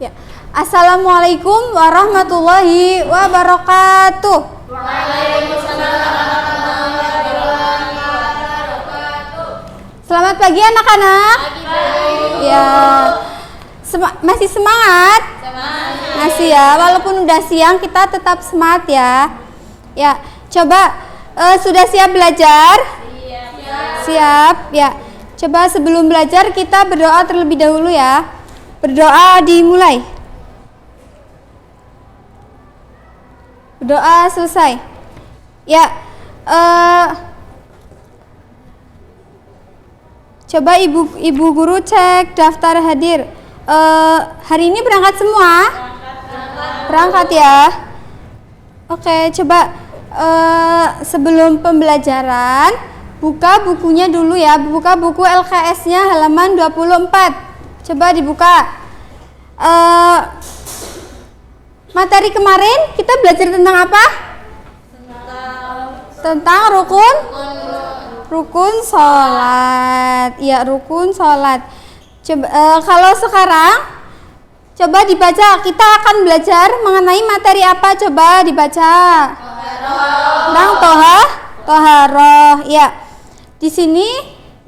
Ya. Assalamualaikum warahmatullahi wabarakatuh. Waalaikumsalam warahmatullahi wabarakatuh. Selamat pagi anak-anak. Ya. Masih semangat? Masih ya, walaupun udah siang kita tetap semangat ya. Ya, coba sudah siap belajar? Siap. Ya. Coba sebelum belajar kita berdoa terlebih dahulu ya. Berdoa dimulai. Berdoa selesai. Ya. Coba ibu guru cek daftar hadir. Hari ini berangkat semua? Berangkat ya. Oke, coba sebelum pembelajaran buka bukunya dulu ya. Buka buku LKS-nya halaman 24. Coba dibuka. Materi kemarin kita belajar tentang apa? Tentang rukun sholat. Ya, rukun sholat. Coba kalau sekarang coba dibaca, kita akan belajar mengenai materi apa? Coba dibaca. Tentang toharoh. Ya. Di sini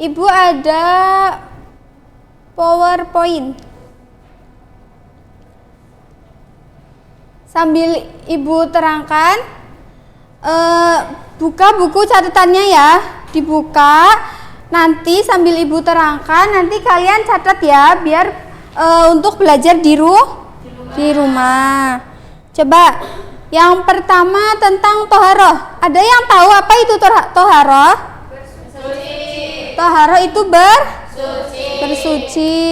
Ibu ada PowerPoint. Sambil Ibu terangkan, buka buku catatannya ya, dibuka. Nanti sambil Ibu terangkan, nanti kalian catat ya, biar untuk belajar di rumah. Coba, yang pertama tentang toharoh. Ada yang tahu apa itu toharoh? Bersuci. Toharoh itu bersuci.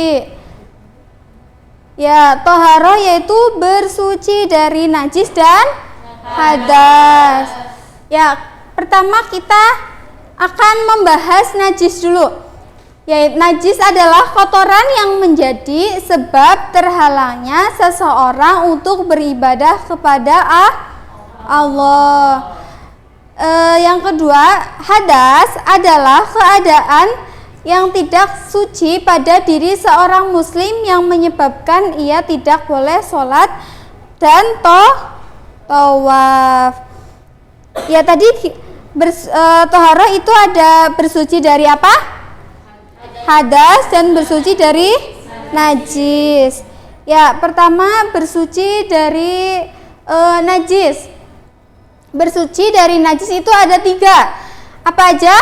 Ya, toharoh yaitu bersuci dari najis dan hadas. Ya, pertama kita akan membahas najis dulu. Yaitu najis adalah kotoran yang menjadi sebab terhalangnya seseorang untuk beribadah kepada Allah. Yang kedua, hadas adalah keadaan yang tidak suci pada diri seorang muslim yang menyebabkan ia tidak boleh sholat dan tawaf. Ya, tadi toharoh itu ada bersuci dari apa? Hadas dan bersuci dari najis. Ya, pertama bersuci dari najis. Bersuci dari najis itu ada 3. Apa aja?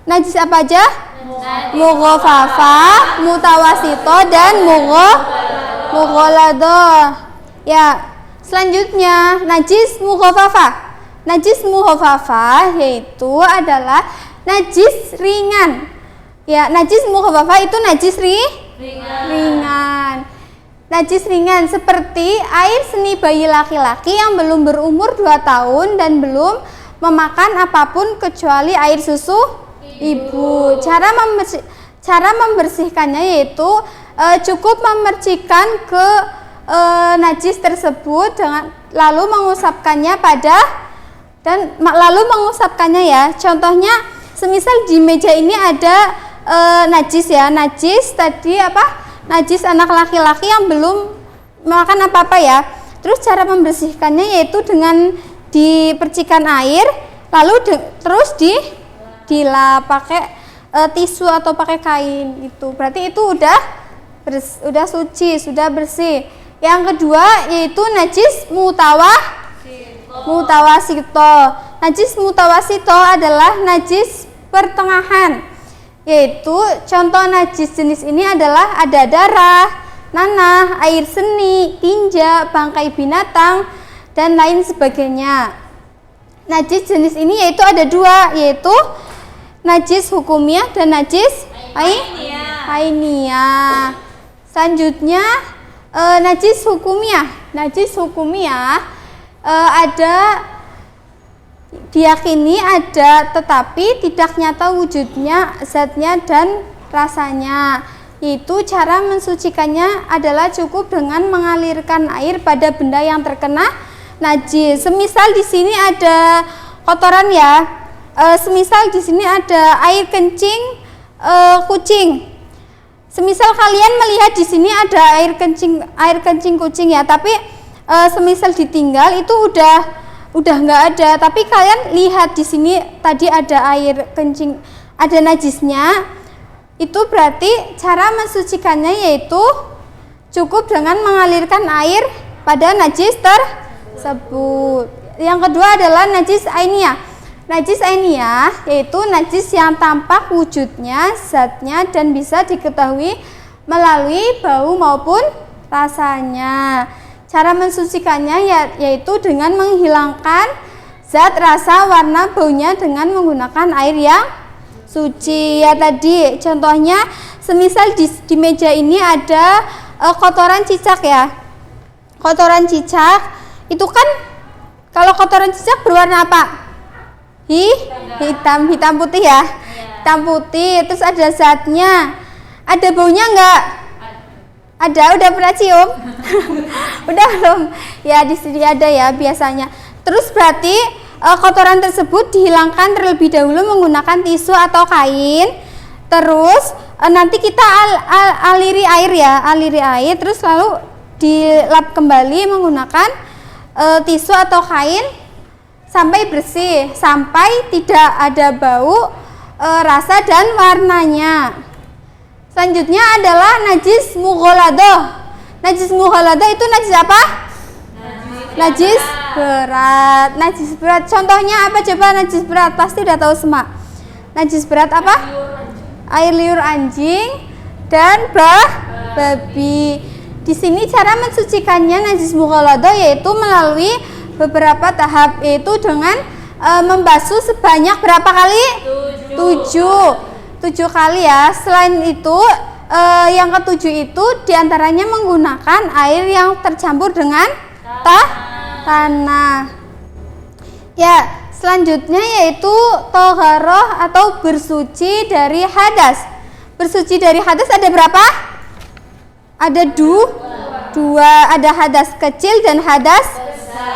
Najis apa aja? Mughafafah, mutawasito, dan mughalladah. Ya, selanjutnya najis mughafafah. Najis mughafafah yaitu adalah najis ringan. Ya, najis mughafafah itu najis ringan. Najis ringan seperti air seni bayi laki-laki yang belum berumur 2 tahun dan belum memakan apapun kecuali air susu ibu. Cara membersihkannya yaitu cukup memercikkan ke najis tersebut dengan lalu mengusapkannya ya. Contohnya semisal di meja ini ada najis ya. Najis tadi apa? Najis anak laki-laki yang belum makan apa-apa ya. Terus cara membersihkannya yaitu dengan dipercikan air lalu terus dilap pakai tisu atau pakai kain itu. Berarti itu udah suci, sudah bersih. Yang kedua yaitu najis mutawasito. Najis mutawasito adalah najis pertengahan. Yaitu contoh najis jenis ini adalah ada darah, nanah, air seni, tinja, bangkai binatang, dan lain sebagainya. Najis jenis ini yaitu ada 2, yaitu najis hukumiyah dan najis ainiyah. Selanjutnya najis hukumiyah. Najis hukumiyah ada diyakini ada tetapi tidak nyata wujudnya, zatnya dan rasanya. Itu cara mensucikannya adalah cukup dengan mengalirkan air pada benda yang terkena najis. Semisal di sini ada kotoran ya. Semisal di sini ada air kencing kucing. Semisal kalian melihat di sini ada air kencing kucing ya, tapi semisal ditinggal itu udah nggak ada, tapi kalian lihat di sini tadi ada air kencing, ada najisnya, itu berarti cara mensucikannya yaitu cukup dengan mengalirkan air pada najis tersebut. Yang kedua adalah najis ainiyah. Najis ainiyah yaitu najis yang tampak wujudnya, zatnya, dan bisa diketahui melalui bau maupun rasanya. Cara mensucikannya yaitu dengan menghilangkan zat, rasa, warna, baunya dengan menggunakan air yang suci. Ya tadi contohnya semisal di meja ini ada kotoran cicak ya. Kotoran cicak itu kan kalau kotoran cicak berwarna apa? Hitam putih ya. Hitam putih, terus ada zatnya. Ada baunya enggak? Ada, udah pernah cium? Udah belum? Ya di sini ada ya biasanya. Terus berarti kotoran tersebut dihilangkan terlebih dahulu menggunakan tisu atau kain. Terus nanti kita aliri air terus lalu dilap kembali menggunakan tisu atau kain sampai bersih, sampai tidak ada bau, rasa dan warnanya. Selanjutnya adalah najis mughaladah. Najis mughaladah itu najis apa? Najis berat. Najis berat. Contohnya apa coba najis berat? Pasti udah tahu semua. Najis berat apa? Air liur anjing dan babi. Di sini cara mensucikannya najis mughaladah yaitu melalui beberapa tahap, yaitu dengan membasuh sebanyak berapa kali? 7 kali ya. Selain itu yang ketujuh itu diantaranya menggunakan air yang tercampur dengan tanah. Ya, selanjutnya yaitu toharoh atau bersuci dari hadas. Bersuci dari hadas ada berapa? Ada dua, ada hadas kecil dan hadas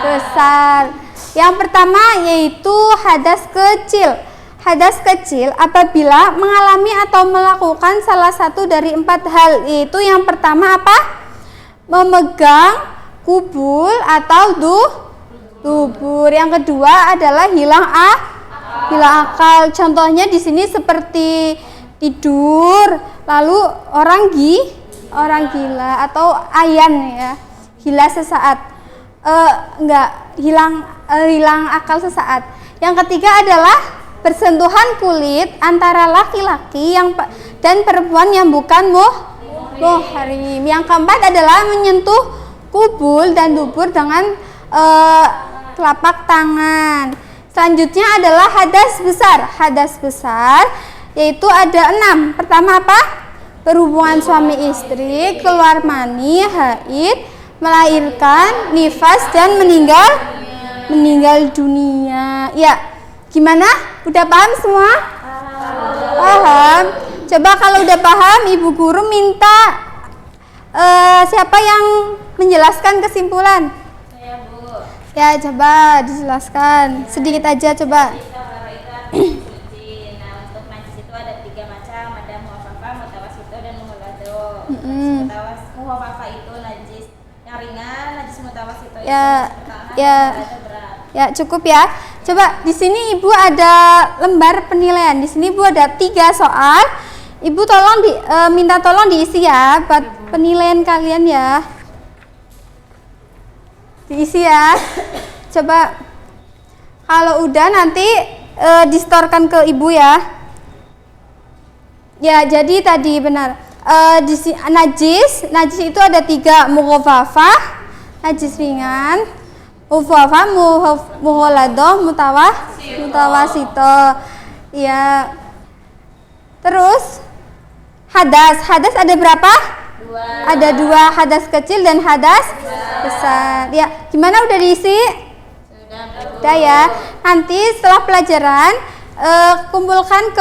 besar. Yang pertama yaitu hadas kecil. Hadas kecil apabila mengalami atau melakukan salah satu dari 4 hal, yaitu yang pertama apa? Memegang, kubul atau dubur. Yang kedua adalah hilang akal. Contohnya di sini seperti tidur, lalu orang gila atau ayan ya, gila sesaat, hilang akal sesaat. Yang ketiga adalah bersentuhan kulit antara laki-laki dan perempuan yang bukan muhrim. Yang keempat adalah menyentuh kubul dan dubur dengan telapak tangan. Selanjutnya adalah hadas besar. Hadas besar yaitu ada 6. Pertama apa? Berhubungan suami istri, keluar mani, haid, melahirkan, nifas, dan meninggal dunia. Ya, gimana? Udah paham semua? Paham. Coba kalau udah paham, ibu guru minta siapa yang menjelaskan kesimpulan? Saya, Bu. Ya, coba dijelaskan sedikit aja coba. Nah, untuk najis itu ada 3 macam, ada muhafafah, mutawasito, dan mughaladah. Muhafafah itu najis yang ringan, najis mutawasito itu berat. Ya, cukup ya. Coba di sini Ibu ada lembar penilaian. Di sini Ibu ada 3 soal. Ibu tolong minta tolong diisi ya buat penilaian kalian ya. Diisi ya. Coba kalau udah nanti distorkan ke Ibu ya. Ya, jadi tadi benar. Najis itu ada 3, mughafafah, najis ringan, mughafafah, mughaladah, mutawasito. Ya. Terus hadas ada berapa? 2. Ada 2, hadas kecil dan hadas besar. Ya, gimana udah diisi? Sudah ya. Nanti setelah pelajaran kumpulkan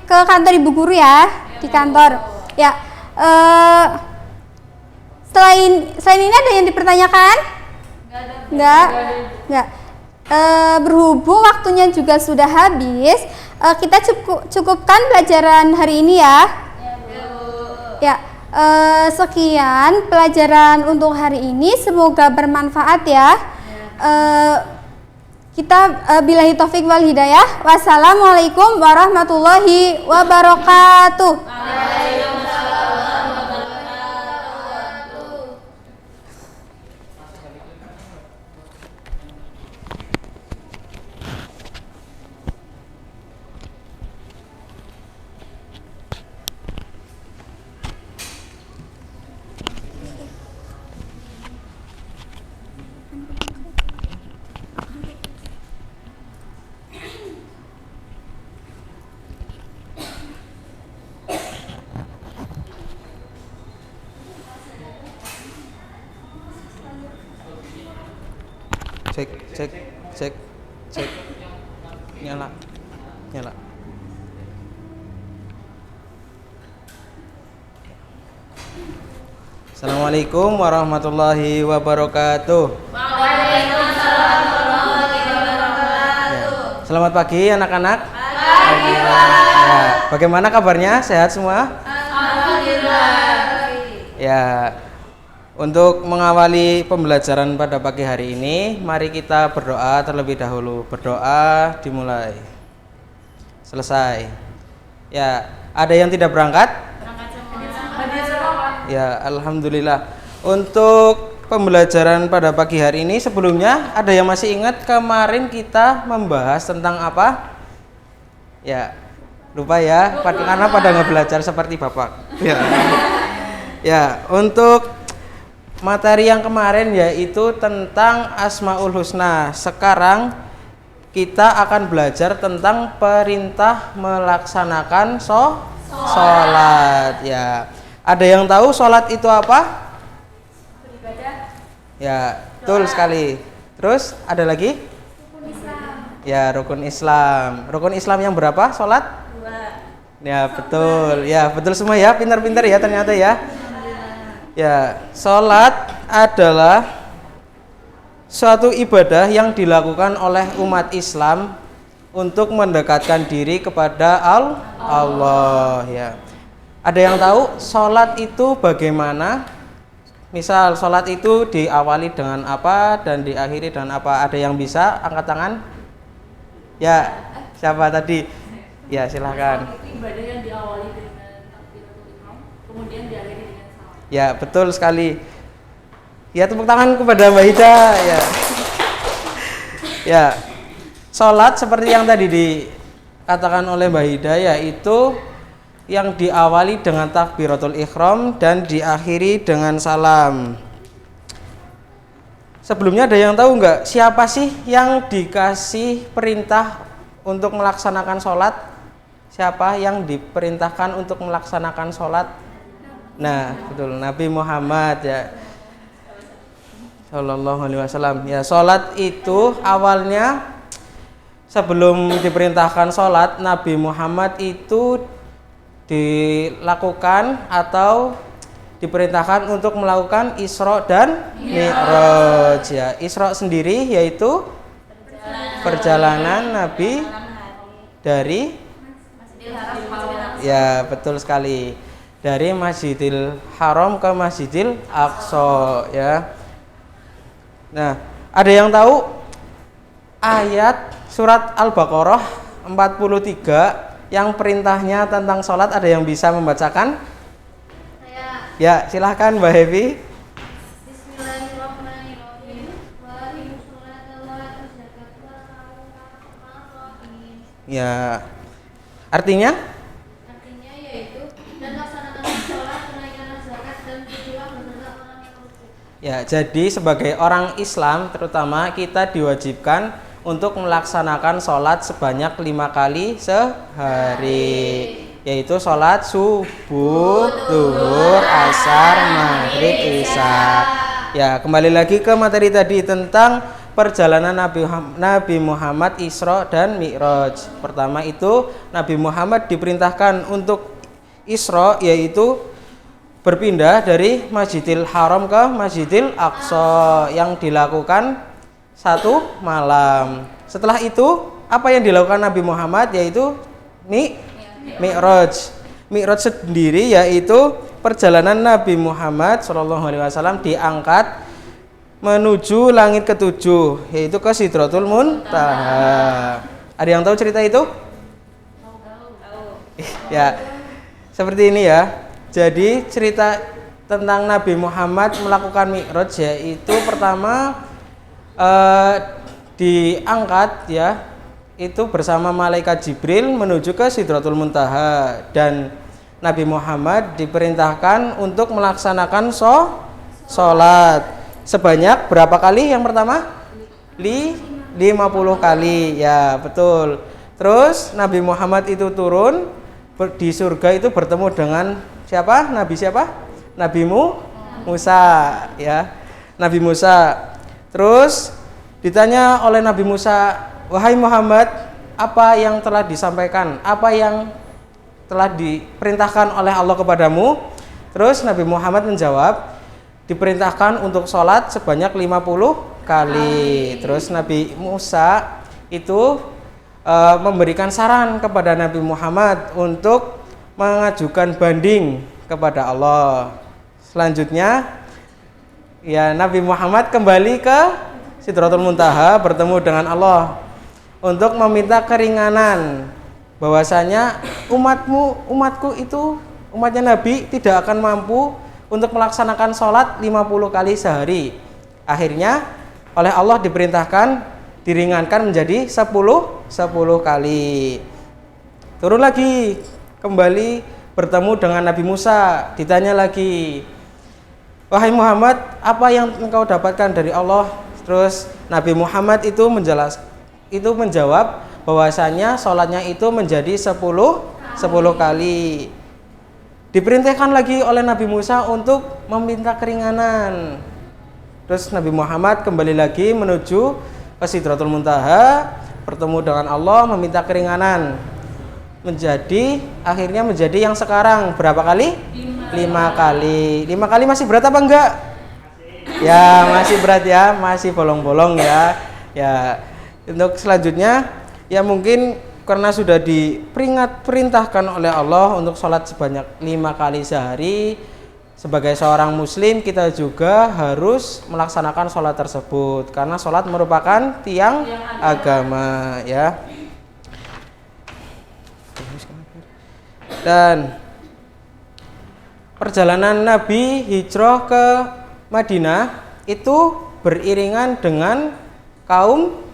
ke kantor ibu guru ya, di kantor. Ya. Selain ini ada yang dipertanyakan? Enggak. Berhubung waktunya juga sudah habis, kita cukupkan pelajaran hari ini ya. Ya, sekian pelajaran untuk hari ini, semoga bermanfaat ya. Kita billahi taufik wal hidayah. Wassalamualaikum warahmatullahi wabarakatuh. Cek. Nyala. Assalamualaikum warahmatullahi wabarakatuh. Waalaikumsalam warahmatullahi wabarakatuh. Selamat pagi anak-anak. Ya, bagaimana kabarnya? Sehat semua? Alhamdulillah. Ya. Untuk mengawali pembelajaran pada pagi hari ini, mari kita berdoa terlebih dahulu. Berdoa dimulai. Selesai. Ya, ada yang tidak berangkat? Berangkat semua. Ya, alhamdulillah. Untuk pembelajaran pada pagi hari ini, sebelumnya ada yang masih ingat kemarin kita membahas tentang apa? Ya, lupa ya, karena pada nggak belajar seperti Bapak. Ya. Ya, untuk materi yang kemarin yaitu tentang Asmaul Husna. Sekarang kita akan belajar tentang perintah melaksanakan sholat. Ya, ada yang tahu sholat itu apa? Beribadah. Ya, betul sekali. Terus ada lagi? Rukun Islam. Ya, rukun Islam. Rukun Islam yang berapa? Sholat? 2. Ya, betul. Ya, betul semua ya. Pintar-pintar ya ternyata ya. Ya, sholat adalah suatu ibadah yang dilakukan oleh umat Islam untuk mendekatkan diri kepada Allah. Ya. Ada yang tahu sholat itu bagaimana? Misal sholat itu diawali dengan apa dan diakhiri dengan apa? Ada yang bisa angkat tangan? Ya, siapa tadi? Ya, silahkan. Itu ibadah yang diawali dengan takbiratul ihram, kemudian diakhiri dengan salam. Ya, betul sekali. Ya, tepuk tangan kepada Mbak Hida. Ya. Ya. Salat seperti yang tadi dikatakan oleh Mbak Hida, yaitu yang diawali dengan takbiratul ihram dan diakhiri dengan salam. Sebelumnya ada yang tahu nggak siapa sih yang dikasih perintah untuk melaksanakan sholat? Siapa yang diperintahkan untuk melaksanakan sholat? Nah, betul, Nabi Muhammad ya, Sallallahu Alaihi Wasallam. Ya, sholat itu awalnya sebelum diperintahkan sholat, Nabi Muhammad itu dilakukan atau diperintahkan untuk melakukan Isra dan Mi'raj. Ya, Isra sendiri yaitu perjalanan Nabi dari, ya betul sekali, dari Masjidil Haram ke Masjidil Aqsa ya. Nah, ada yang tahu ayat surat Al-Baqarah 43 yang perintahnya tentang sholat, ada yang bisa membacakan? Ya, silahkan Mbak Hevi. Ya, artinya? Artinya yaitu dan laksanakan sholat, tunaikan zakat dan berdoa menolak orang yang rujuk. Ya, jadi sebagai orang Islam terutama kita diwajibkan untuk melaksanakan sholat sebanyak 5 kali sehari, yaitu sholat subuh, zuhur, asar, maghrib, isya. Ya, kembali lagi ke materi tadi tentang perjalanan Nabi Muhammad Isra dan Mi'raj. Pertama itu Nabi Muhammad diperintahkan untuk Isra, yaitu berpindah dari Masjidil Haram ke Masjidil Aqsa yang dilakukan 1 malam. Setelah itu apa yang dilakukan Nabi Muhammad, yaitu Mi'raj. Mi'raj sendiri yaitu perjalanan Nabi Muhammad SAW diangkat menuju langit ketujuh, yaitu ke Sidratul Muntaha. Ada yang tahu cerita itu? Ya, seperti ini ya. Jadi cerita tentang Nabi Muhammad melakukan Mi'raj yaitu pertama diangkat ya, itu bersama malaikat Jibril menuju ke Sidratul Muntaha, dan Nabi Muhammad diperintahkan untuk melaksanakan sholat sebanyak berapa kali? Yang pertama 50 kali ya, betul. Terus Nabi Muhammad itu turun di surga, itu bertemu dengan siapa? Nabi siapa? Nabi Musa ya, Nabi Musa. Terus ditanya oleh Nabi Musa, wahai Muhammad, apa yang telah disampaikan, apa yang telah diperintahkan oleh Allah kepadamu? Terus Nabi Muhammad menjawab, diperintahkan untuk sholat sebanyak 50 kali. Terus Nabi Musa itu memberikan saran kepada Nabi Muhammad untuk mengajukan banding kepada Allah. Selanjutnya ya, Nabi Muhammad kembali ke Sidratul Muntaha bertemu dengan Allah untuk meminta keringanan, bahwasanya umatku itu, umatnya Nabi tidak akan mampu untuk melaksanakan sholat 50 kali sehari. Akhirnya oleh Allah diperintahkan diringankan menjadi 10 kali. Turun lagi, kembali bertemu dengan Nabi Musa, ditanya lagi, wahai Muhammad, apa yang engkau dapatkan dari Allah? Terus Nabi Muhammad itu menjawab bahwasanya sholatnya itu menjadi 10 kali. Diperintahkan lagi oleh Nabi Musa untuk meminta keringanan. Terus Nabi Muhammad kembali lagi menuju ke Sidratul Muntaha, bertemu dengan Allah, meminta keringanan. Akhirnya menjadi yang sekarang berapa kali? 5 kali. 5 kali masih berat apa enggak? Ya masih berat ya, masih bolong-bolong ya. Ya, untuk selanjutnya ya mungkin karena sudah diperintahkan oleh Allah untuk sholat sebanyak 5 kali sehari, sebagai seorang muslim kita juga harus melaksanakan sholat tersebut, karena sholat merupakan tiang agama ya. Dan perjalanan Nabi hijrah ke Madinah itu beriringan dengan kaum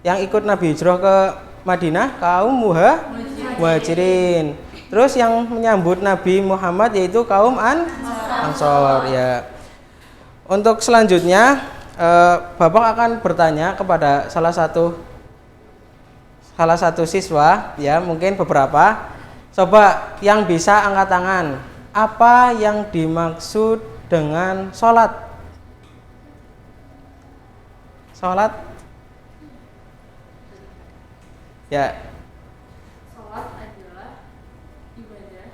yang ikut Nabi hijrah ke Madinah, kaum Muhajirin. Terus yang menyambut Nabi Muhammad yaitu kaum Ansor ya. Untuk selanjutnya Bapak akan bertanya kepada salah satu siswa ya, mungkin beberapa. Coba yang bisa angkat tangan. Apa yang dimaksud dengan sholat? Sholat? Ya. Sholat adalah ibadah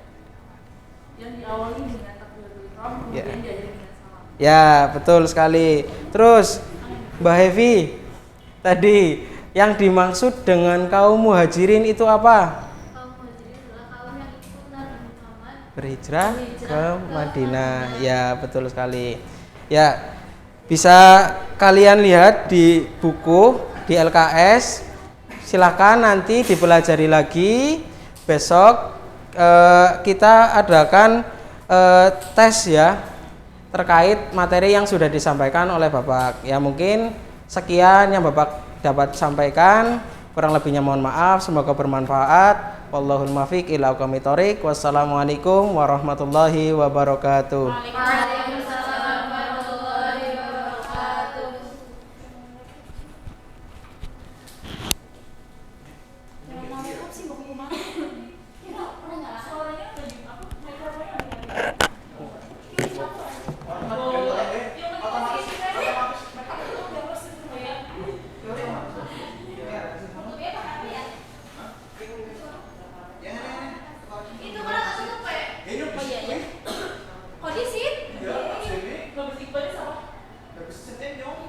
yang diawali dengan takbiratul ihram, kemudian diakhiri dengan salam. Ya, betul sekali. Terus Mbak Hevi, tadi yang dimaksud dengan kaum Muhajirin itu apa? Kaum Muhajirin adalah kaum yang ikut Nabi Muhammad Berhijrah ke Madinah. Ya, betul sekali. Ya, bisa kalian lihat di buku di LKS. Silakan nanti dipelajari lagi. Besok kita adakan tes ya, terkait materi yang sudah disampaikan oleh Bapak. Ya, mungkin sekian yang Bapak dapat sampaikan. Kurang lebihnya mohon maaf, semoga bermanfaat. Wallahul muwaffiq ila aqwamit thoriq. Wassalamualaikum warahmatullahi wabarakatuh. Waalaikumsalam warahmatullahi wabarakatuh.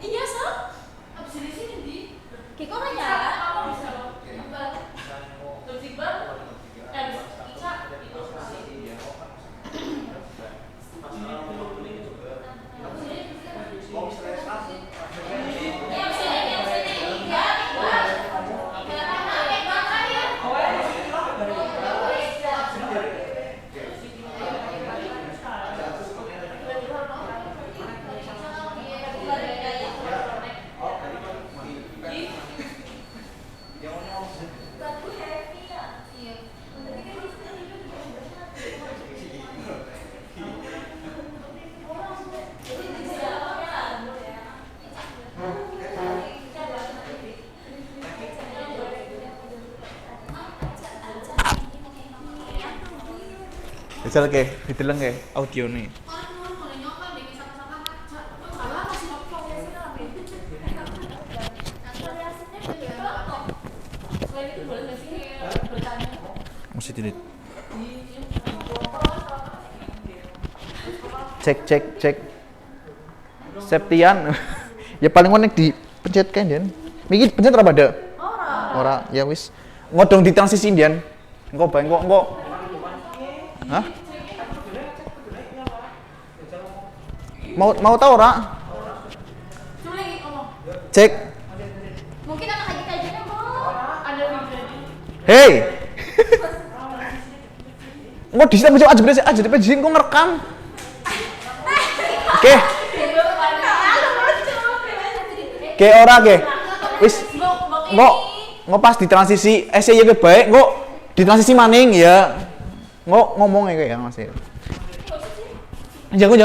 Iya, Sob. Habis dari sini di. Kiko nggak nyala. Apa bisa lo? Apa? Habis Iqbal. Misal ke, dideleng ke audio nih. Mesti delete. Cek. Septian. Ya paling ngonek dipencet kan Dian. Miki pencet apa ada? Ora, ya wis. Ngodong di transisi Dian. Engko bae engko. Hah? Mau tahu ora? Cek. Mungkin anak lagi kajiannya ada Hei. Engko di sini aja beres aja di sini engko ngerekam. Oke. Oke ora ke. Wis engko pas di transisi SE ya baik engko di transisi maning ya. Engko ngomong ya Mas. Jagung.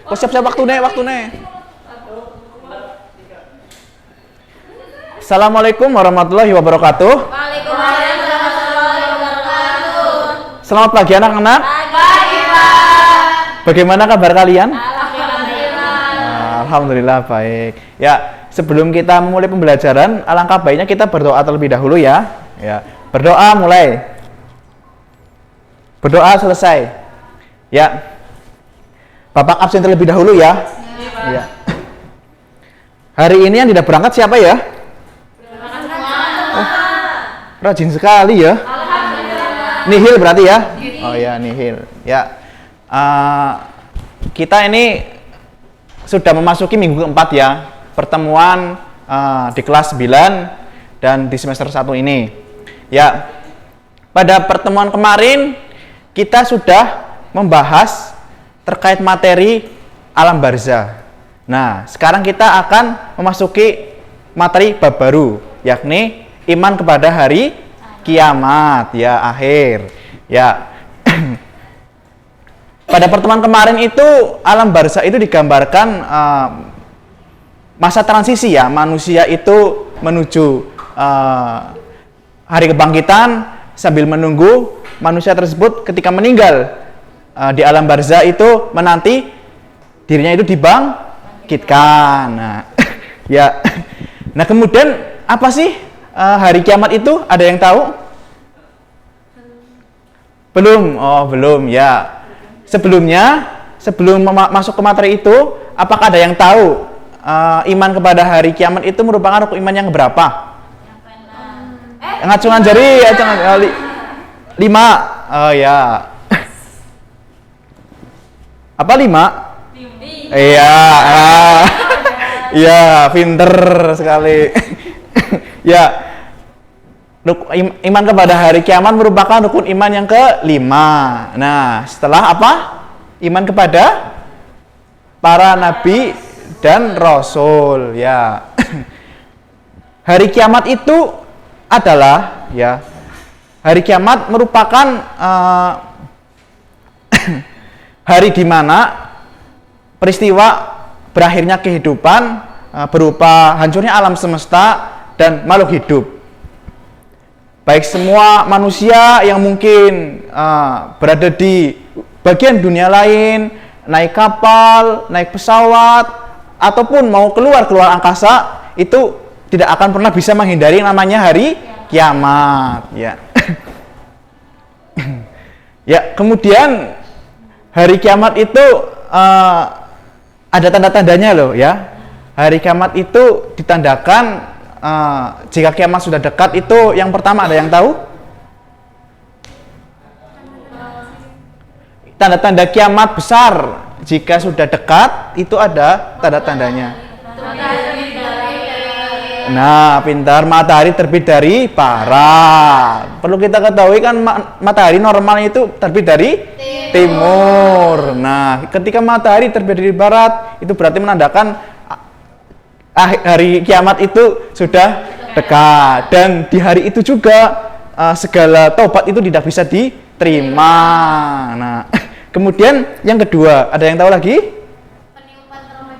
Oh siap-siap waktune. Assalamualaikum warahmatullahi wabarakatuh. Waalaikumsalam warahmatullahi wabarakatuh. Selamat pagi anak-anak. Pagi, Pak. Bagaimana kabar kalian? Alhamdulillah. Alhamdulillah baik. Ya, sebelum kita memulai pembelajaran, alangkah baiknya kita berdoa terlebih dahulu ya. Ya, berdoa mulai. Berdoa selesai. Ya. Bapak absen terlebih dahulu ya. Ya. Hari ini yang tidak berangkat siapa ya? Oh, rajin sekali ya. Nihil berarti ya? Oh ya, nihil. Ya. Kita ini sudah memasuki minggu keempat ya. Pertemuan di kelas 9 dan di semester 1 ini. Ya. Pada pertemuan kemarin kita sudah membahas terkait materi alam barzah. Nah, sekarang kita akan memasuki materi bab baru, yakni iman kepada hari kiamat, ya akhir. Ya. Pada pertemuan kemarin itu alam barzah itu digambarkan masa transisi ya, manusia itu menuju hari kebangkitan sambil menunggu manusia tersebut ketika meninggal di alam barzah itu menanti dirinya itu dibangkitkan. Nah, ya. Nah, kemudian apa sih hari kiamat itu? Ada yang tahu? Belum. Oh, belum ya. Sebelum masuk ke materi itu, apakah ada yang tahu iman kepada hari kiamat itu merupakan rukun iman yang berapa? Ngacungan jari, jangan 5. Oh ya. Apa 5? Iya. Iya, pinter sekali. Ya. Iman kepada hari kiamat merupakan rukun iman yang ke-5. Nah, setelah apa? Iman kepada para nabi dan rasul, ya. Hari kiamat itu adalah ya. Hari kiamat merupakan hari di mana peristiwa berakhirnya kehidupan berupa hancurnya alam semesta dan makhluk hidup. Baik semua manusia yang mungkin berada di bagian dunia lain, naik kapal, naik pesawat, ataupun mau keluar angkasa, itu tidak akan pernah bisa menghindari yang namanya hari kiamat. Ya, ya. Kemudian hari kiamat itu ada tanda-tandanya loh ya. Hari kiamat itu ditandakan jika kiamat sudah dekat itu yang pertama ada yang tahu? Tanda-tanda kiamat besar jika sudah dekat itu ada tanda-tandanya. Nah, pintar, matahari terbit dari barat. Perlu kita ketahui kan matahari normal itu terbit dari timur. Nah, ketika matahari terbit dari barat itu berarti menandakan hari kiamat itu sudah dekat, dan di hari itu juga segala taubat itu tidak bisa diterima. Nah, kemudian yang kedua, ada yang tahu lagi? Peniupan terowongan.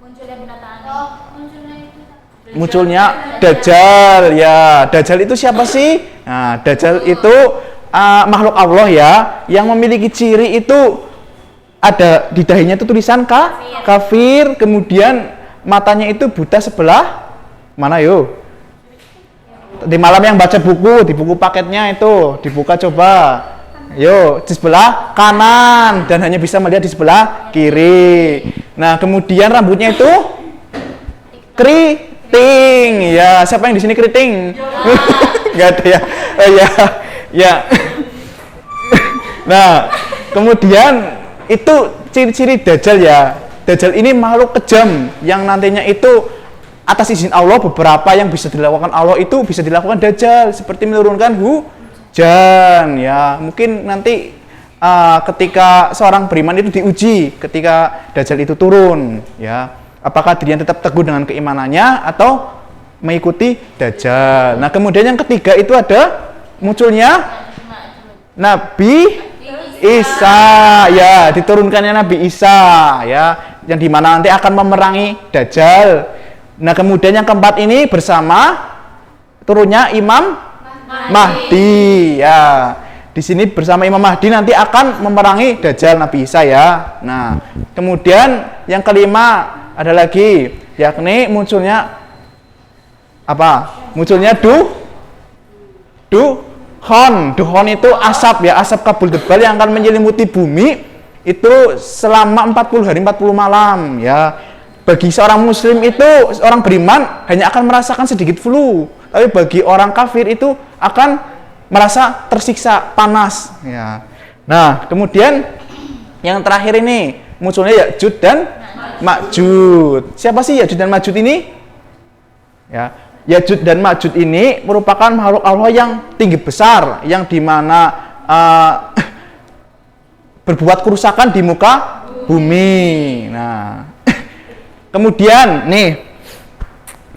Munculnya binatang aneh. Oh, munculnya itu. munculnya Dajjal. Ya, Dajjal itu siapa sih? Nah, Dajjal itu makhluk Allah ya, yang memiliki ciri itu ada di dahinya itu tulisan kafir, kemudian matanya itu buta sebelah mana yo? Di malam yang baca buku, di buku paketnya itu dibuka coba. Yo, di sebelah kanan dan hanya bisa melihat di sebelah kiri. Nah, kemudian rambutnya itu keriting. Ya, siapa yang di sini keriting? Enggak ada ya. Oh, ya. Ya. Nah, kemudian itu ciri-ciri Dajjal ya. Dajjal ini makhluk kejam yang nantinya itu atas izin Allah beberapa yang bisa dilakukan Allah itu bisa dilakukan Dajjal, seperti menurunkan hujan ya. Mungkin nanti ketika seorang beriman itu diuji ketika Dajjal itu turun ya. Apakah dirinya tetap teguh dengan keimanannya atau mengikuti Dajjal. Nah, kemudian yang ketiga itu ada munculnya Nabi Isa ya, diturunkannya Nabi Isa ya, yang dimana nanti akan memerangi Dajjal. Nah, kemudian yang keempat ini bersama turunnya Imam Mahdi ya. Di sini bersama Imam Mahdi nanti akan memerangi Dajjal Nabi Isa ya. Nah, kemudian yang kelima ada lagi, yakni munculnya apa? Munculnya Duhon itu asap ya, asap kabul tebal yang akan menyelimuti bumi itu selama 40 hari 40 malam ya. Bagi seorang muslim itu, orang beriman hanya akan merasakan sedikit flu, tapi bagi orang kafir itu akan merasa tersiksa panas ya. Nah, kemudian yang terakhir ini munculnya Ya'juj dan Ma'juj. Siapa sih Ya'juj dan Ma'juj ini? Ya, Ya'juj dan Ma'juj ini merupakan makhluk Allah yang tinggi besar, yang dimana berbuat kerusakan di muka bumi. Nah, kemudian nih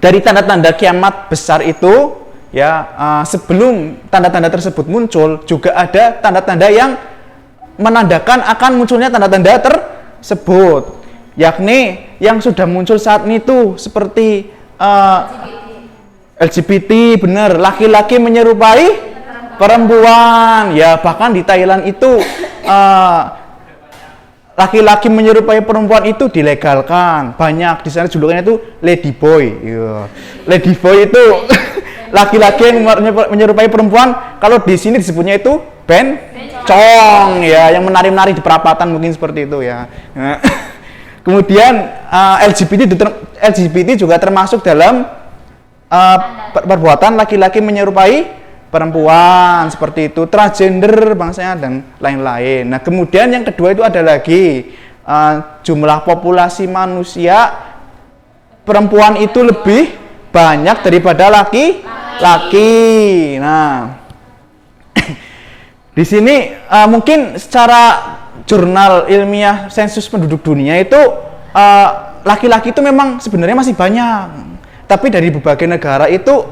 dari tanda-tanda kiamat besar itu ya, sebelum tanda-tanda tersebut muncul juga ada tanda-tanda yang menandakan akan munculnya tanda-tanda tersebut, yakni yang sudah muncul saat ini tuh seperti LGBT, benar, laki-laki menyerupai perempuan ya. Bahkan di Thailand itu laki-laki menyerupai perempuan itu dilegalkan. Banyak di sana julukannya itu lady boy ya. Lady boy itu laki-laki yang menyerupai perempuan. Kalau di sini disebutnya itu bencong ya, yang menari-nari di perapatan mungkin seperti itu ya. Kemudian LGBT juga termasuk dalam perbuatan laki-laki menyerupai perempuan seperti itu, transgender bangsanya dan lain-lain. Nah, kemudian yang kedua itu ada lagi jumlah populasi manusia perempuan itu lebih banyak daripada laki-laki. Nah, di sini mungkin secara jurnal ilmiah sensus penduduk dunia itu laki-laki itu memang sebenarnya masih banyak. Tapi dari berbagai negara itu,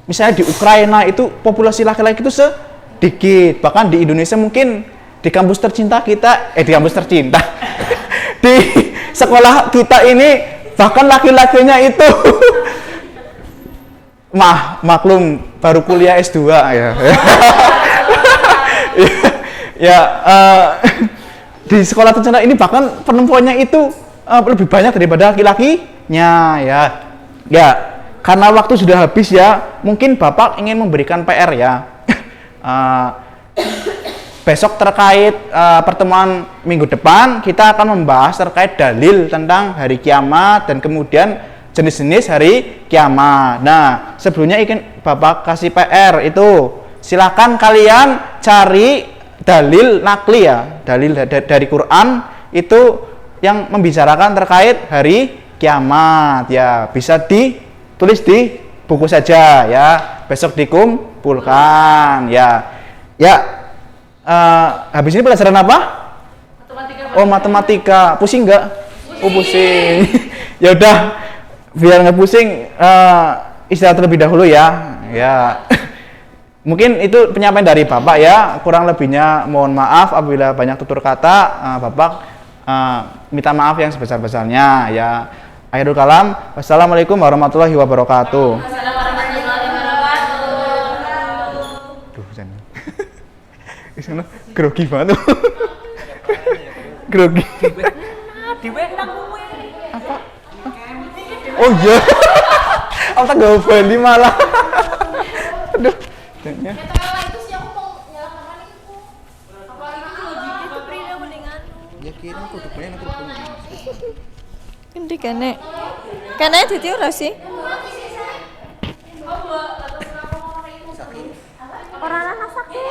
misalnya di Ukraina itu populasi laki-laki itu sedikit. Bahkan di Indonesia mungkin di kampus tercinta kita, di kampus tercinta, di sekolah kita ini bahkan laki-lakinya itu maklum baru kuliah S2 ya. Ya, di sekolah tercinta ini bahkan perempuannya itu lebih banyak daripada laki-lakinya ya. Ya, karena waktu sudah habis ya, mungkin Bapak ingin memberikan PR ya. Besok terkait pertemuan minggu depan kita akan membahas terkait dalil tentang hari kiamat dan kemudian jenis-jenis hari kiamat. Nah, sebelumnya ingin Bapak kasih PR itu, silakan kalian cari dalil nakli ya, dalil dari Quran itu yang membicarakan terkait hari kiamat ya, bisa ditulis di buku saja ya, besok dikumpulkan ya. Ya, habis ini pelajaran apa? Matematika. Oh, matematika. Pusing nggak? Oh, pusing. Ya udah, biar nggak pusing, istirahat terlebih dahulu ya. Ya, mungkin itu penyampaian dari Bapak ya. Kurang lebihnya mohon maaf apabila banyak tutur kata. Bapak minta maaf yang sebesar-besarnya ya. Akhirul kalam. Wassalamualaikum warahmatullahi wabarakatuh. Assalamualaikum warahmatullahi wabarakatuh. Duh, jangan. Isana grogi banget. Grogi. Apa? Oh iya. Aku tak gawe Bali malah. Aduh. Jangan. Ya kira aku udah pengen aku punya. Endi kene? Kene dadi ora sih? Ora ana sakit.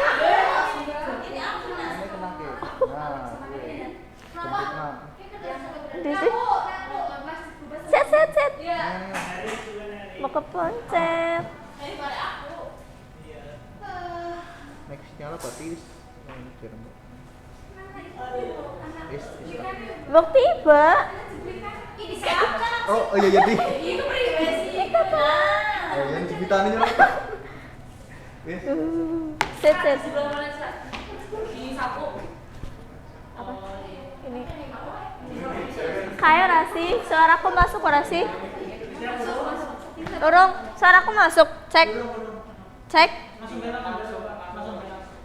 Endi sih? Set. Mau kepencet. Nextnya apa berarti? Bukti tiba. Oh iya jadi. Oh yang ceritanya nya. Set. Apa? Ini. Kayak ora sih? Suaraku masuk ora sih? Turung, suaraku masuk. Cek.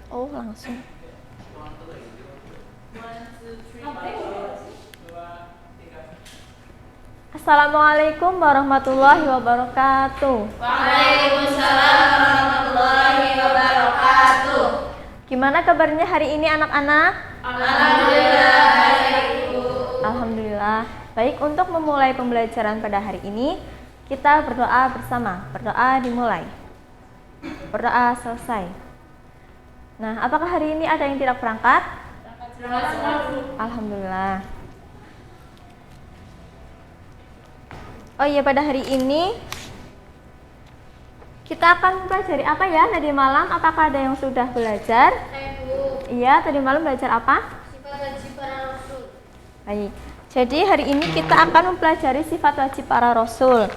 Oh, langsung. Assalamualaikum warahmatullahi wabarakatuh. Waalaikumsalam warahmatullahi wabarakatuh. Gimana kabarnya hari ini anak-anak? Alhamdulillah baik, Ibu. Alhamdulillah. Baik, untuk memulai pembelajaran pada hari ini, kita berdoa bersama. Berdoa dimulai. Berdoa selesai. Nah, apakah hari ini ada yang tidak berangkat? Alhamdulillah. Oh iya, pada hari ini kita akan mempelajari apa ya tadi malam? Apakah ada yang sudah belajar? Iya, tadi malam belajar apa? Sifat wajib para rasul. Baik. Jadi hari ini kita akan mempelajari sifat wajib para rasul.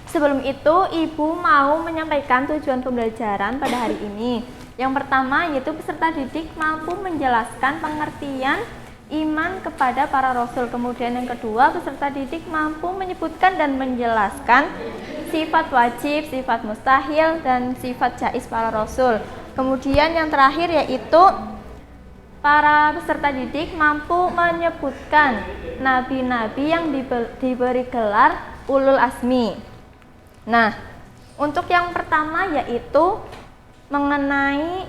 Sebelum itu, Ibu mau menyampaikan tujuan pembelajaran pada hari ini. Yang pertama yaitu peserta didik mampu menjelaskan pengertian iman kepada para rasul. Kemudian yang kedua, peserta didik mampu menyebutkan dan menjelaskan sifat wajib, sifat mustahil, dan sifat jaiz para rasul. Kemudian yang terakhir yaitu para peserta didik mampu menyebutkan nabi-nabi yang diberi gelar ulul asmi. Nah, untuk yang pertama yaitu mengenai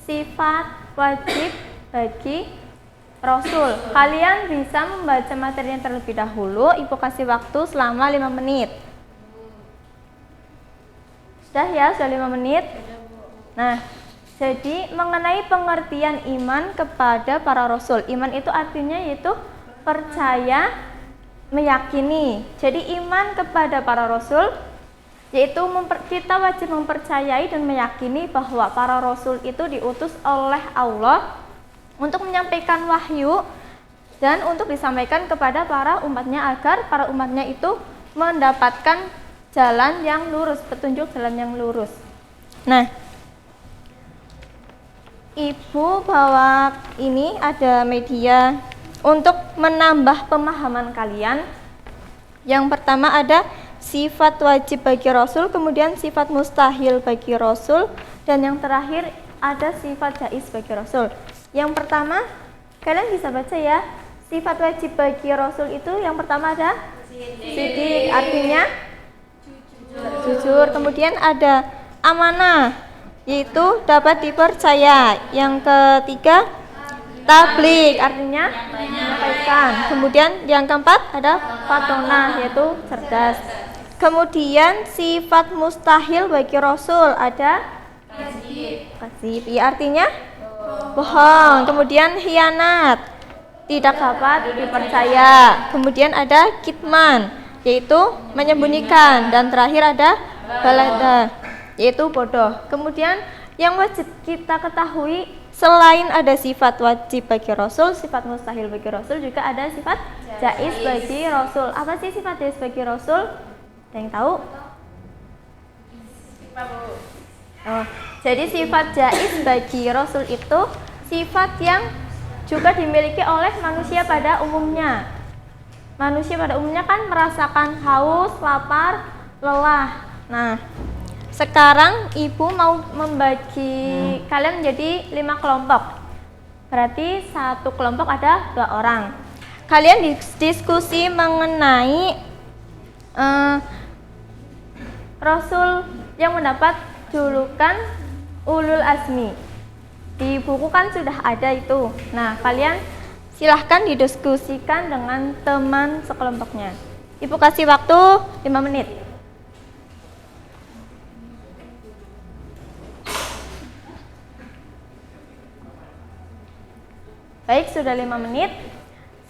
sifat wajib bagi Rasul. Kalian bisa membaca materinya terlebih dahulu. Ibu kasih waktu selama 5 menit. Sudah ya, sudah 5 menit. Nah, jadi mengenai pengertian iman kepada para Rasul. Iman itu artinya yaitu percaya, meyakini. Jadi iman kepada para Rasul yaitu kita wajib mempercayai dan meyakini bahwa para Rasul itu diutus oleh Allah untuk menyampaikan wahyu dan untuk disampaikan kepada para umatnya agar para umatnya itu mendapatkan jalan yang lurus, petunjuk jalan yang lurus. Nah, Ibu bawa ini ada media untuk menambah pemahaman kalian. Yang pertama ada sifat wajib bagi Rasul, kemudian sifat mustahil bagi Rasul, dan yang terakhir ada sifat jaiz bagi Rasul. Yang pertama, kalian bisa baca ya. Sifat wajib bagi Rasul itu yang pertama ada sidik, artinya jujur. Kemudian ada amanah, yaitu dapat dipercaya. Yang ketiga, tabligh, artinya menyampaikan. Kemudian yang keempat ada fatonah, yaitu cerdas. Kemudian sifat mustahil bagi Rasul ada kasib, ya artinya bohong. Kemudian khianat, tidak dapat dipercaya. Kemudian ada kitman, yaitu menyembunyikan. Dan terakhir ada balada, yaitu bodoh. Kemudian yang wajib kita ketahui, selain ada sifat wajib bagi Rasul, sifat mustahil bagi Rasul, juga ada sifat jaiz bagi Rasul. Apa sih sifat jaiz bagi Rasul? Ada yang tahu? Oh, jadi sifat jaiz bagi Rasul itu sifat yang juga dimiliki oleh manusia pada umumnya. manusia pada umumnya kan merasakan haus, lapar, lelah. Nah, sekarang ibu mau membagi kalian menjadi 5 kelompok. Berarti satu kelompok ada 2 orang. Kalian diskusi mengenai Rasul yang mendapat julukan Ulul Azmi. Di buku kan sudah ada itu. Nah, kalian silahkan didiskusikan dengan teman sekelompoknya. Ibu kasih waktu 5 menit. Baik, sudah 5 menit.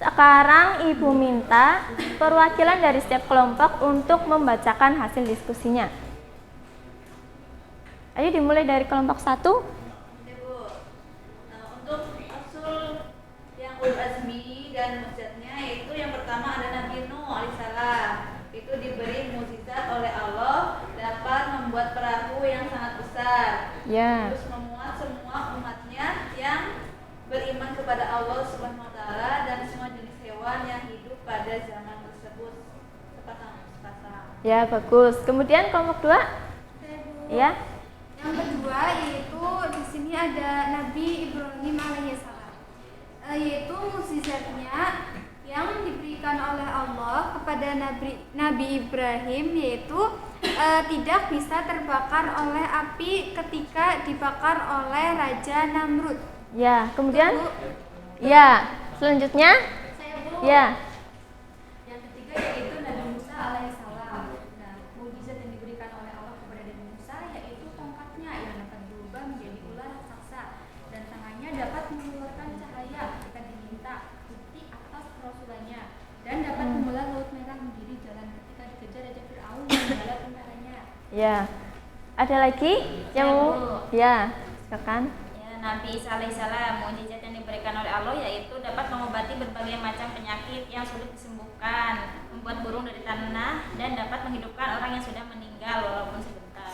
Sekarang ibu minta perwakilan dari setiap kelompok untuk membacakan hasil diskusinya. Ayo dimulai dari kelompok 1. Untuk Rasul yang Ulul Azmi dan mukjizatnya, yaitu yang pertama ada Nabi Nuh alaihissalam. Itu diberi mukjizat oleh Allah, dapat membuat perahu yang sangat besar. Ya. Terus memuat semua umatnya yang beriman kepada Allah Subhanahu wa taala dan semua jenis hewan yang hidup pada zaman tersebut. Sepasang. Ya, bagus. Kemudian kelompok 2? Ya. Yang kedua yaitu di sini ada Nabi Ibrahim alaihissalam, yaitu mukjizatnya yang diberikan oleh Allah kepada Nabi Ibrahim, yaitu tidak bisa terbakar oleh api ketika dibakar oleh Raja Namrud. Ya, kemudian? Ya, selanjutnya? Ya. Yang ketiga yaitu Nabi Musa alaihissalam. Nah, mukjizat yang diberikan oleh Allah kepada Nabi Musa yaitu tongkatnya yang dapat berubah menjadi ular raksasa dan tangannya dapat mengeluarkan cahaya ketika diminta bukti atas kerasulannya dan dapat membelah laut merah menjadi jalan ketika dikejar Raja Fir'aun dan bala tentaranya. Ya. Ada lagi yang mau? Ya, silakan. Nabi Isa alaihissalam, mukjizat yang diberikan oleh Allah yaitu dapat mengobati berbagai macam penyakit yang sulit disembuhkan, membuat burung dari tanah, dan dapat menghidupkan orang yang sudah meninggal walaupun sebentar.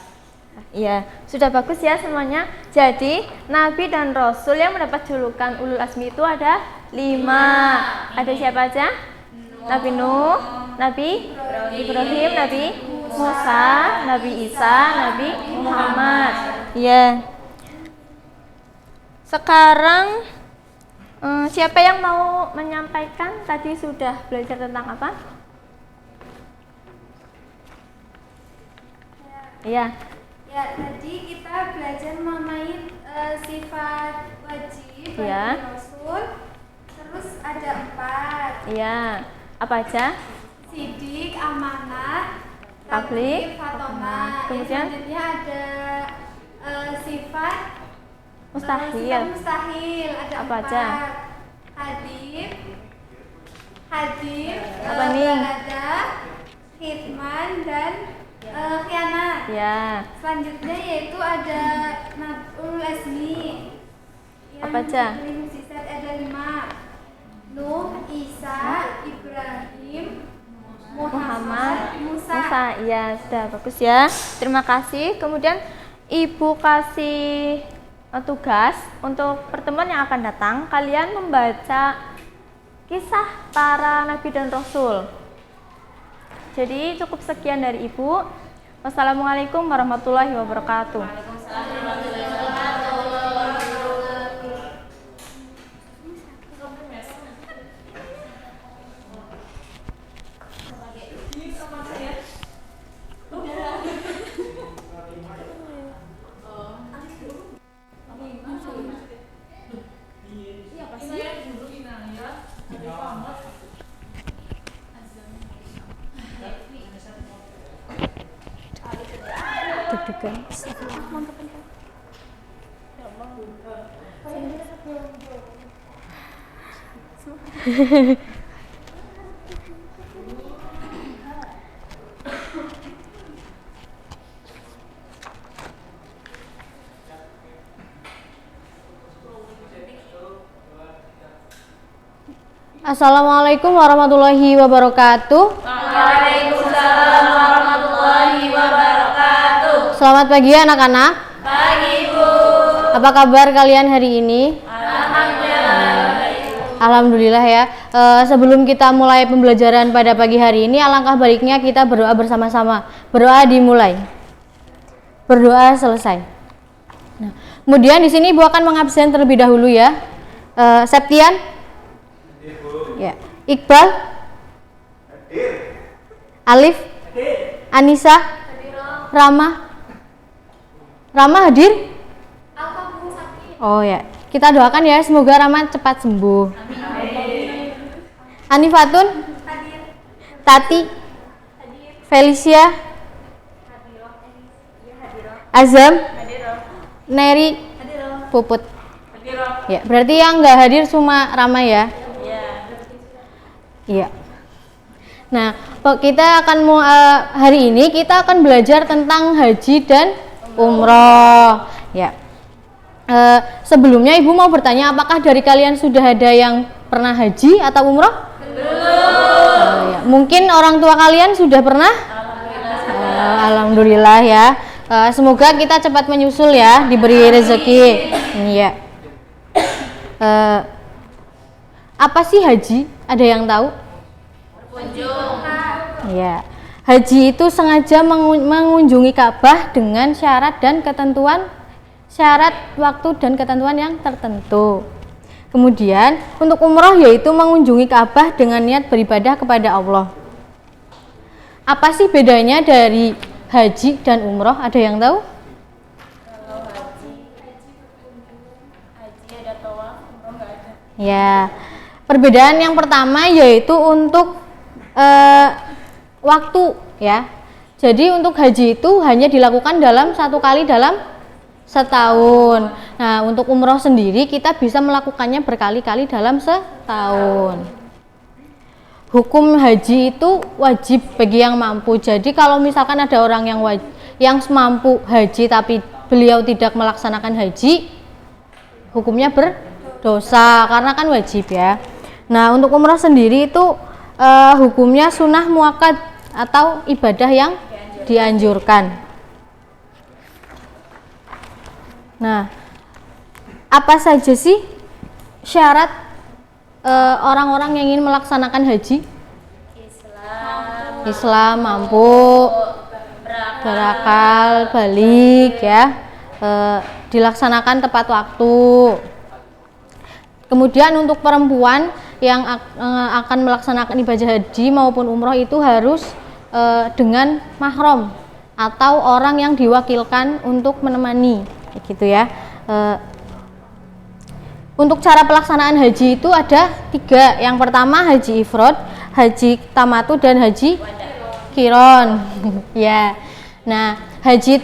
Iya, sudah bagus ya semuanya. Jadi, Nabi dan Rasul yang mendapat julukan Ulul Azmi itu ada 5. Ada siapa aja? Nabi Nuh, Nabi Ibrahim, Nabi Musa, Nabi Isa, Nabi Muhammad. Iya. Sekarang siapa yang mau menyampaikan? Tadi sudah belajar tentang apa? Iya. Ya, tadi kita belajar mengenai sifat wajib bagi Ya. Rasul. Terus ada 4. Iya. Apa aja? Sidik, amanah, Tabligh, fatonah. kemudian? Selanjutnya ada sifat Mustahil. sifat mustahil. Ada Apa 4. aja? Hadir, Apa nih? ada hitman dan khianat. Ya. Selanjutnya yaitu ada Ulul Azmi. Apa aja? Yang mukjizat ada 5. Nuh, Isa, Ibrahim, Muhammad, Musa. Iya, sudah bagus ya. Terima kasih. Kemudian Ibu kasih tugas untuk pertemuan yang akan datang. Kalian membaca kisah para nabi dan rasul. Jadi cukup sekian dari Ibu. Wassalamualaikum warahmatullahi wabarakatuh. Assalamualaikum warahmatullahi wabarakatuh. Waalaikumsalam warahmatullahi wabarakatuh. Selamat pagi anak-anak. Pagi Bu. Apa kabar kalian hari ini? Alhamdulillah. Alhamdulillah ya. Sebelum kita mulai pembelajaran pada pagi hari ini, alangkah baiknya kita berdoa bersama-sama. Berdoa dimulai. Berdoa selesai. Nah, kemudian di sini Ibu akan mengabsen terlebih dahulu ya. Septian? Ya. Iqbal? Alif? Anissa? Rama? Rama hadir? Oh ya. Kita doakan ya, semoga Rama cepat sembuh. Anifatun? Tati? Felicia? Azam? Neri? Puput? Ya, berarti yang nggak hadir cuma Rama ya? Iya. Nah, kita akan hari ini kita akan belajar tentang haji dan umroh. Ya. Sebelumnya Ibu mau bertanya, apakah dari kalian sudah ada yang pernah haji atau umroh? Belum. Ya. Mungkin orang tua kalian sudah pernah? Alhamdulillah ya. Semoga kita cepat menyusul ya, diberi rezeki. Iya. Apa sih haji? Ada yang tahu? Ya. Haji itu sengaja mengunjungi Ka'bah dengan syarat waktu dan ketentuan yang tertentu. Kemudian untuk umroh yaitu mengunjungi Ka'bah dengan niat beribadah kepada Allah. Apa sih bedanya dari haji dan umroh? Ada yang tahu? Kalau haji ada tawaf, umroh nggak ada. Ya, perbedaan yang pertama yaitu untuk waktu ya. Jadi untuk haji itu hanya dilakukan dalam satu kali dalam setahun. Nah, untuk umroh sendiri kita bisa melakukannya berkali-kali dalam setahun. Hukum haji itu wajib bagi yang mampu. Jadi kalau misalkan ada orang yang mampu haji tapi beliau tidak melaksanakan haji, hukumnya berdosa karena kan wajib ya. Nah, untuk umroh sendiri itu hukumnya sunnah muakkad atau ibadah yang dianjurkan. Nah, apa saja sih syarat orang-orang yang ingin melaksanakan haji? Islam, mampu, berakal, balik ya, dilaksanakan tepat waktu. Kemudian untuk perempuan yang akan melaksanakan ibadah haji maupun umroh itu harus dengan mahram atau orang yang diwakilkan untuk menemani, gitu ya. Untuk cara pelaksanaan haji itu ada 3. Yang pertama haji ifrad, haji tamatu, dan haji qiron. Ya. Nah, haji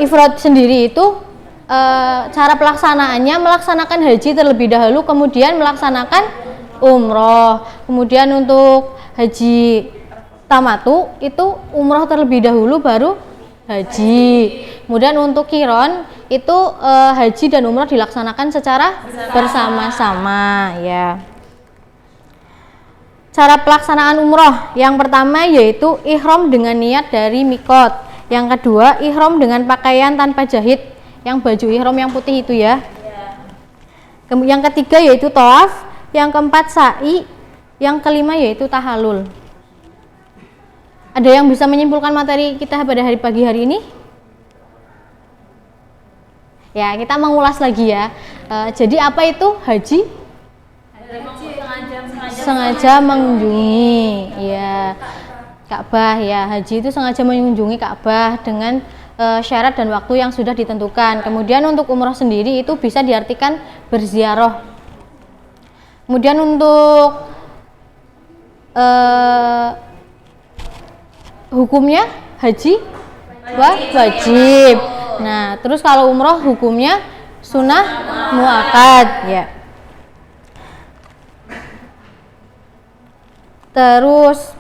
ifrad sendiri itu cara pelaksanaannya melaksanakan haji terlebih dahulu, kemudian melaksanakan umroh. Kemudian untuk haji tamatu itu umroh terlebih dahulu baru haji. Kemudian untuk qiron itu haji dan umroh dilaksanakan secara bersama-sama ya. Cara pelaksanaan umroh yang pertama yaitu ihram dengan niat dari mikot. Yang kedua ihram dengan pakaian tanpa jahit, yang baju ihram yang putih itu ya. Yang ketiga yaitu tawaf, yang keempat sa'i, yang kelima yaitu tahallul. Ada yang bisa menyimpulkan materi kita pada pagi hari ini? Ya, kita mengulas lagi ya. Jadi apa itu haji? Sengaja mengunjungi ya Ka'bah ya. Haji itu sengaja mengunjungi Ka'bah dengan syarat dan waktu yang sudah ditentukan. Kemudian untuk umroh sendiri itu bisa diartikan berziarah. Kemudian untuk hukumnya haji wajib. Nah, terus kalau umroh hukumnya sunnah muakkad ya. Terus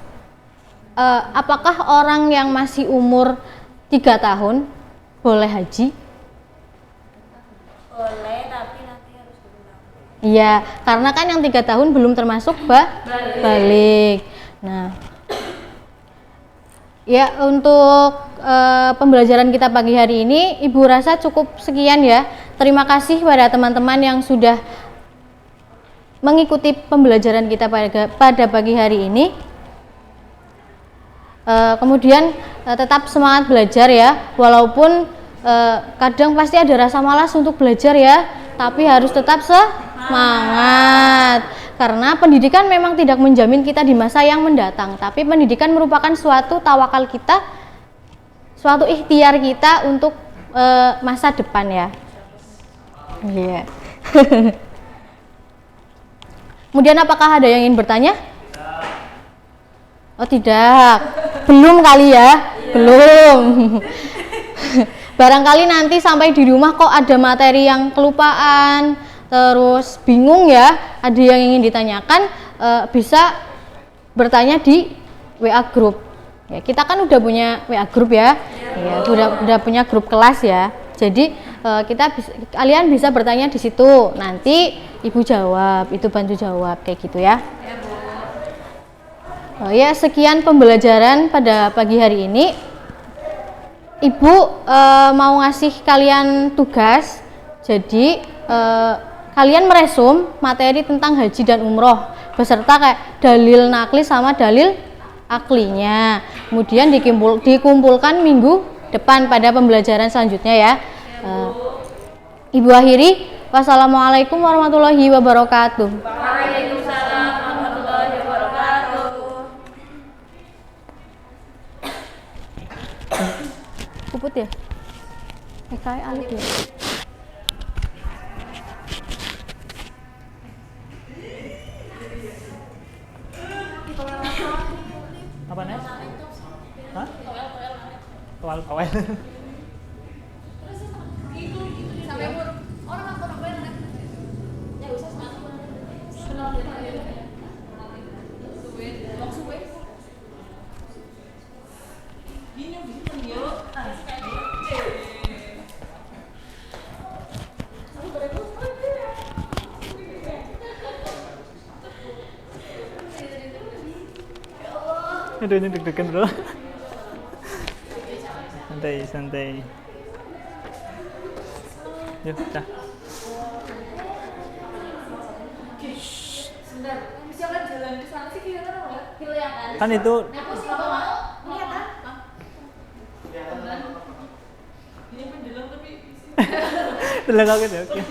apakah orang yang masih umur 3 tahun boleh haji? Boleh, tapi nanti harus berulang. Iya, karena kan yang 3 tahun belum termasuk balik. Nah, ya untuk pembelajaran kita pagi hari ini Ibu rasa cukup sekian ya. Terima kasih pada teman-teman yang sudah mengikuti pembelajaran kita pada pagi hari ini. Kemudian tetap semangat belajar ya, walaupun kadang pasti ada rasa malas untuk belajar ya, tapi harus tetap semangat. Karena pendidikan memang tidak menjamin kita di masa yang mendatang, tapi pendidikan merupakan suatu tawakal kita, suatu ikhtiar kita untuk masa depan ya. Iya. Kemudian apakah ada yang ingin bertanya? Oh tidak, belum kali ya, belum. Barangkali nanti sampai di rumah kok ada materi yang kelupaan, terus bingung ya, ada yang ingin ditanyakan, bisa bertanya di WA group. Ya, kita kan udah punya WA group ya, ya udah punya grup kelas ya. Jadi kalian bisa bertanya di situ, nanti ibu jawab, itu bantu jawab kayak gitu ya. Ya sekian pembelajaran pada pagi hari ini. Ibu mau ngasih kalian tugas, jadi kalian meresum materi tentang haji dan umroh beserta kayak dalil nakli sama dalil aklinya. Kemudian dikumpulkan minggu depan pada pembelajaran selanjutnya ya. Ibu akhiri, wassalamualaikum warahmatullahi wabarakatuh. Waalaikumsalam warahmatullahi wabarakatuh. Puput ya? Kayak alif ya? Apa nih? Hah? Toel. Aduh, ini deg-degan bro. Santai. Yuk, dah. Misalkan jalan di sana sih kelihatan nggak? Kelihatan. Kan itu. Ini penjelang tapi. Telah kaget ya. Oke.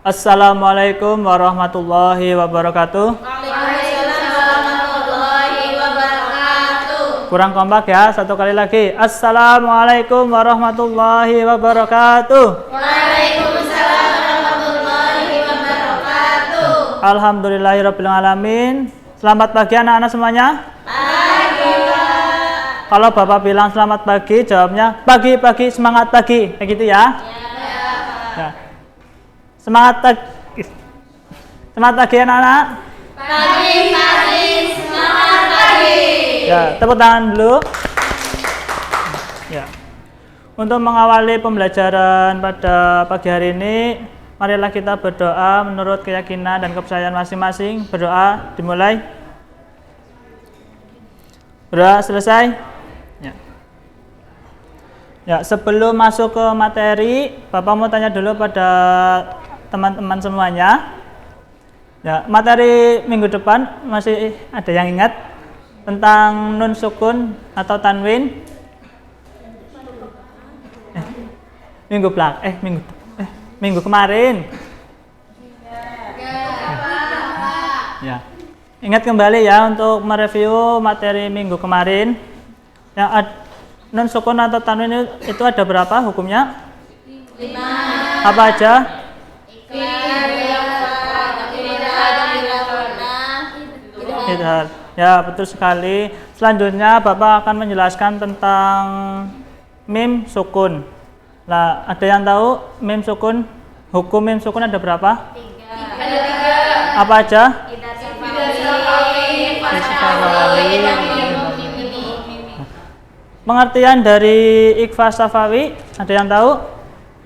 Assalamualaikum warahmatullahi wabarakatuh. Waalaikumsalam warahmatullahi wabarakatuh. Kurang kompak ya, satu kali lagi. Assalamualaikum warahmatullahi wabarakatuh. Waalaikumsalam warahmatullahi wabarakatuh. Alhamdulillahirabbil alamin. Selamat pagi anak-anak semuanya. Pagi, Pak. Kalau Bapak bilang selamat pagi, jawabnya pagi, semangat pagi. Kayak gitu ya. Ya. Semangat pagi anak-anak. Pagi, semangat pagi. Ya, tepuk tangan dulu. Ya. Untuk mengawali pembelajaran pada pagi hari ini, marilah kita berdoa menurut keyakinan dan kepercayaan masing-masing. Berdoa dimulai. Berdoa selesai. Ya. Ya, sebelum masuk ke materi, Bapak mau tanya dulu pada teman-teman semuanya. Ya, materi minggu depan masih ada yang ingat tentang nun sukun atau tanwin? Minggu kemarin. Ya. Ingat kembali ya untuk mereview materi minggu kemarin. Yang nun sukun atau tanwin itu ada berapa hukumnya? 5. Apa aja? Idhar. Ya, betul sekali. Selanjutnya Bapak akan menjelaskan tentang mim sukun. Nah, ada yang tahu mim sukun? Hukum mim sukun ada berapa? 3. Apa aja? Pengertian dari ikhfa safawi ada yang tahu?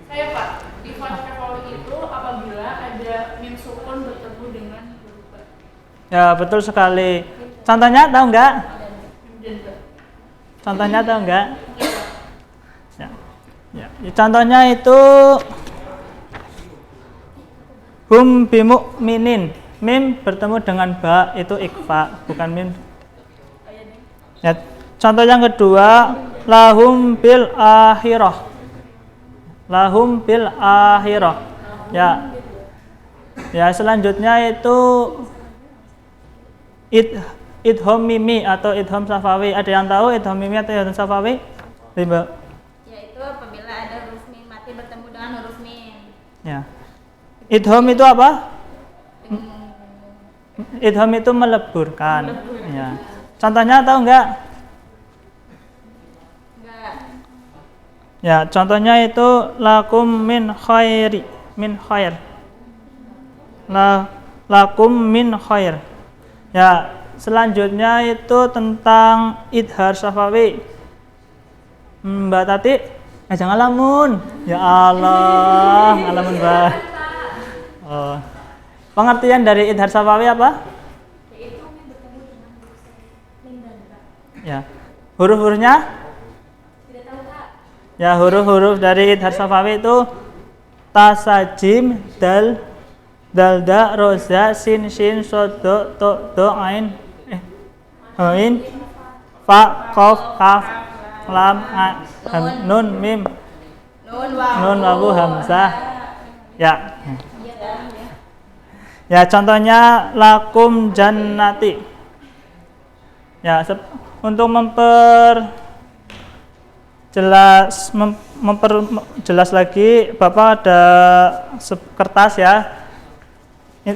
Saya Pak, ikhfa safawi itu apabila ada mim sukun bertemu dengan huruf ba. Ya, betul sekali. Contohnya tahu enggak? Contohnya tahu enggak? Ya. Ya, contohnya itu hum bimu'minin. Mim bertemu dengan ba itu ikfa, bukan mim. Ya, contoh yang kedua lahum bil akhirah. Lahum bil akhirah. Ya. Ya, selanjutnya itu idhom mimi atau idhom safawi. Ada yang tahu idhom mimi atau idhom safawi? Riba. Yaitu apabila ada huruf mim mati bertemu dengan huruf mim. Ya. Idhom itu apa? Idhom itu meleburkan. Ya. Contohnya tahu enggak? Enggak. Ya, contohnya itu lakum min khairi, min khair. Lakum min khair. Ya, selanjutnya itu tentang idhar safawi. Mbak Tati, jangan lamun. Ya Allah, alamun Mbak. Oh. Pengertian dari idhar safawi apa? Ya, huruf-hurufnya? Ya, huruf-huruf dari idhar safawi itu tasajim, dal, dalda, roza, sin, shin, sodo, to, ain, ain, fa, kof, kaf, lam, nun, mim, nun, wawu, hamzah. Ya. Ya, contohnya lakum jannati. Ya, untuk memperjelas lagi, Bapak ada kertas ya.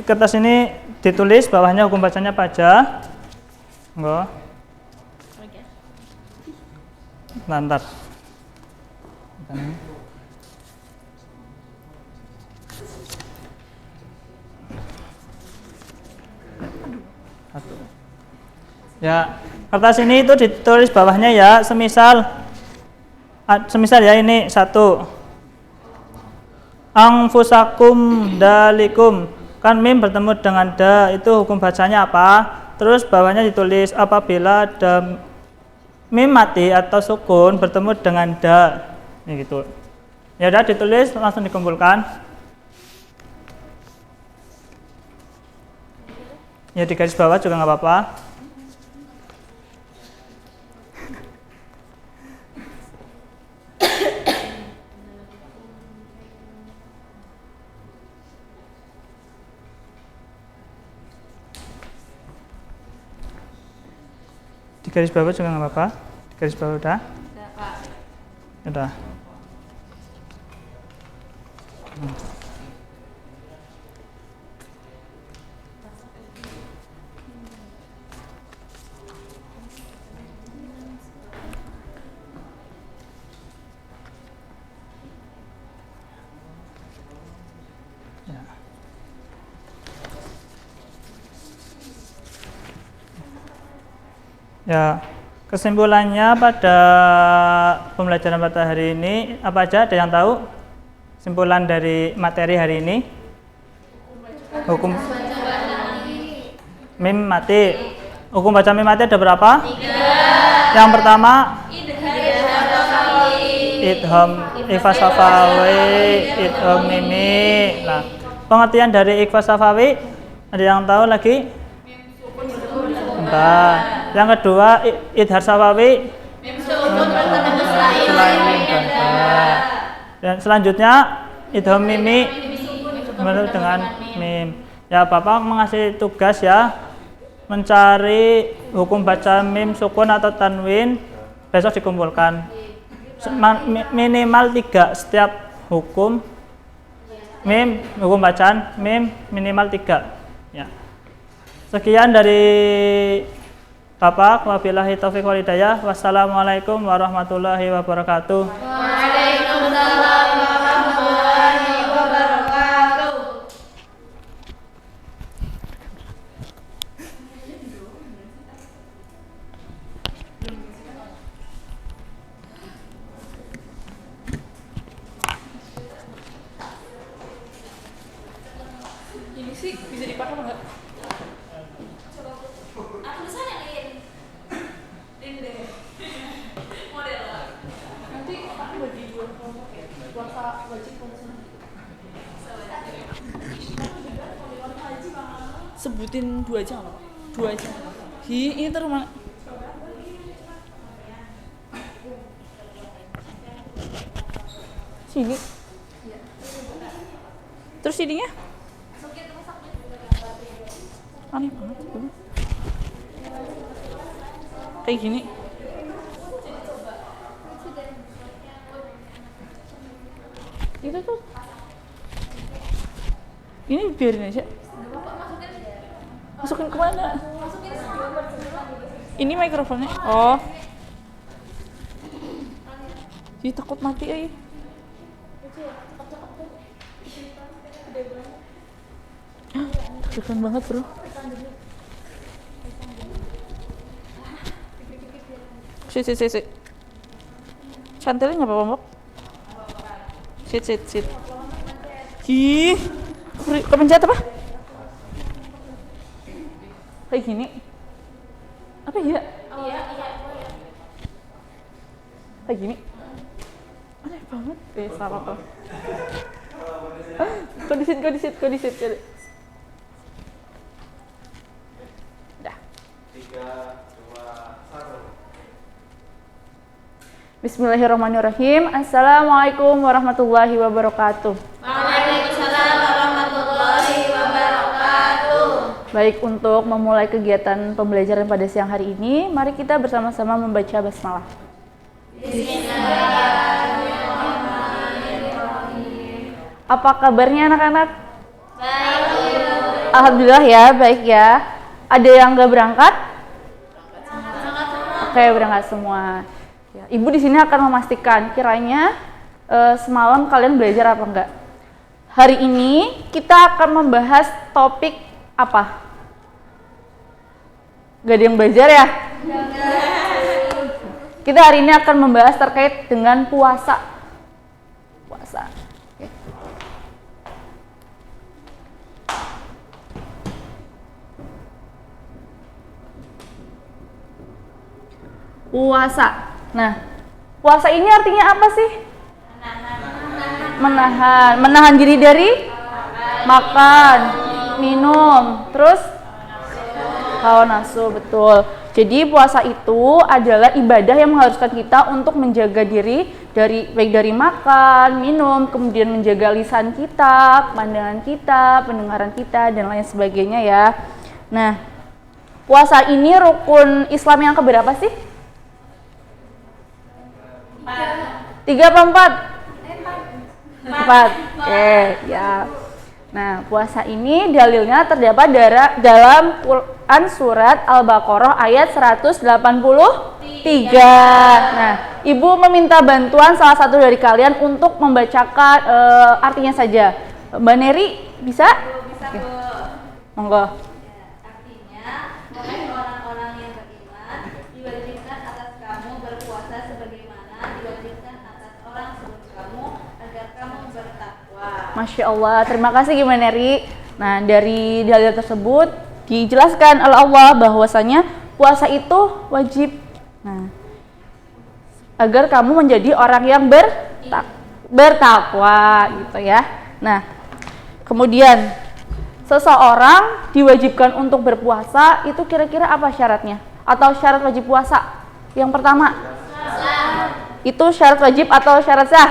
Kertas ini ditulis bawahnya hukum bacanya apa aja. Enggak. Lantar. Ya, kertas ini itu ditulis bawahnya ya, semisal ya ini 1. Angfusakum dalikum. Kan mim bertemu dengan da, itu hukum bacanya apa? Terus bawahnya ditulis apabila ada mim mati atau sukun bertemu dengan da. Ini gitu. Ya udah ditulis langsung dikumpulkan. Ya di garis bawah juga nggak apa-apa. Di garis bawah juga nggak apa-apa. Garis bawah udah? Udah. Ya, kesimpulannya pada pembelajaran pada hari ini apa aja? Ada yang tahu? Kesimpulan dari materi hari ini? Hukum mim mati. Hukum baca mim mati ada berapa? 3. Yang pertama idham ikhfa safawi, idham mimi. Nah, pengertian dari ikhfa safawi ada yang tahu lagi? Nah, yang kedua idhar safawi selain mim dan ba. Dan selanjutnya idham mimi menurut dengan mim. Ya, Bapak mengasih tugas ya, mencari hukum baca mim sukun atau tanwin, besok dikumpulkan. Minimal 3 setiap hukum mim, hukum bacaan mim minimal 3 ya. Sekian dari Bapak, wabillahi taufiq wal hidayah. Wassalamualaikum warahmatullahi wabarakatuh. Waalaikumsalam warahmatullahi wabarakatuh. Ini sih bisa dipakai apa enggak? Aku di sana Lin deh. Model. Nanti aku bagi 2 puasa wajib sebutin 2 aja nggak apa-apa. 2 aja. Ini terus mana? Sini. Terus ininya? Aneh banget. Kayak gini. Itu tuh. Ini biarin aja. Masukin kemana? Ini mikrofonnya. Oh. Jadi takut mati aja. Deg-degan banget bro. Sit. Cantilnya nggak apa-apa mbak? Sit. Ih, kepencet apa? Kayak gini. Apa ya? Iya. Kayak gini. Aneh banget. Salah tuh. Kodisit. Dah. 3, 2, 1. Bismillahirrahmanirrahim. Assalamualaikum warahmatullahi wabarakatuh. Waalaikumsalam warahmatullahi wabarakatuh. Baik, untuk memulai kegiatan pembelajaran pada siang hari ini, mari kita bersama-sama membaca basmalah. Bismillahirrahmanirrahim. Apa kabarnya anak-anak? Baik. Alhamdulillah ya, baik ya. Ada yang nggak berangkat? Oke, berangkat semua. Ya, Ibu di sini akan memastikan kiranya semalam kalian belajar apa enggak. Hari ini kita akan membahas topik apa? Gak ada yang belajar ya? Kita hari ini akan membahas terkait dengan puasa. Puasa. Oke. Puasa. Nah, puasa ini artinya apa sih? Menahan diri dari makan, minum, terus hawa nafsu, betul. Jadi puasa itu adalah ibadah yang mengharuskan kita untuk menjaga diri baik dari makan, minum, kemudian menjaga lisan kita, pandangan kita, pendengaran kita, dan lain sebagainya ya. Nah, puasa ini rukun Islam yang keberapa sih? 3 apa 4? 4. Oke, ya. Nah, puasa ini dalilnya terdapat dalam Quran surat Al-Baqarah ayat 183. Nah, Ibu meminta bantuan salah satu dari kalian untuk membacakan artinya saja. Mbak Neri, bisa? Bisa, Bu. Monggo. Artinya, wahai orang-orang yang beriman, diwajibkan atas kamu berpuasa sebagaimana diwajibkan atas orang sebelum kamu agar kamu bertakwa. Masya Allah, terima kasih gimana Neri. Nah, dari dalil tersebut dijelaskan oleh Allah bahwasanya puasa itu wajib. Nah, agar kamu menjadi orang yang bertakwa gitu ya. Nah, kemudian seseorang diwajibkan untuk berpuasa itu kira-kira apa syaratnya? Atau syarat wajib puasa? Yang pertama, itu syarat wajib atau syarat sah?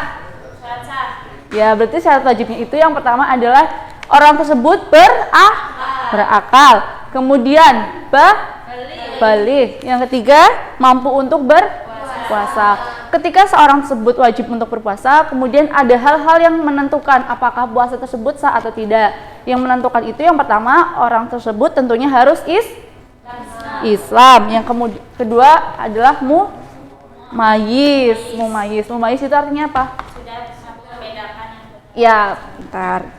Syarat sah. Ya, berarti syarat wajibnya itu yang pertama adalah orang tersebut berakal. Kemudian balik. Yang ketiga, mampu untuk berpuasa. Ketika seorang tersebut wajib untuk berpuasa, kemudian ada hal-hal yang menentukan apakah puasa tersebut sah atau tidak. Yang menentukan itu yang pertama, orang tersebut tentunya harus Islam. Yang kedua adalah mumayyiz. Mumayyiz itu artinya apa? Sudah membedakan. Ya, bentar.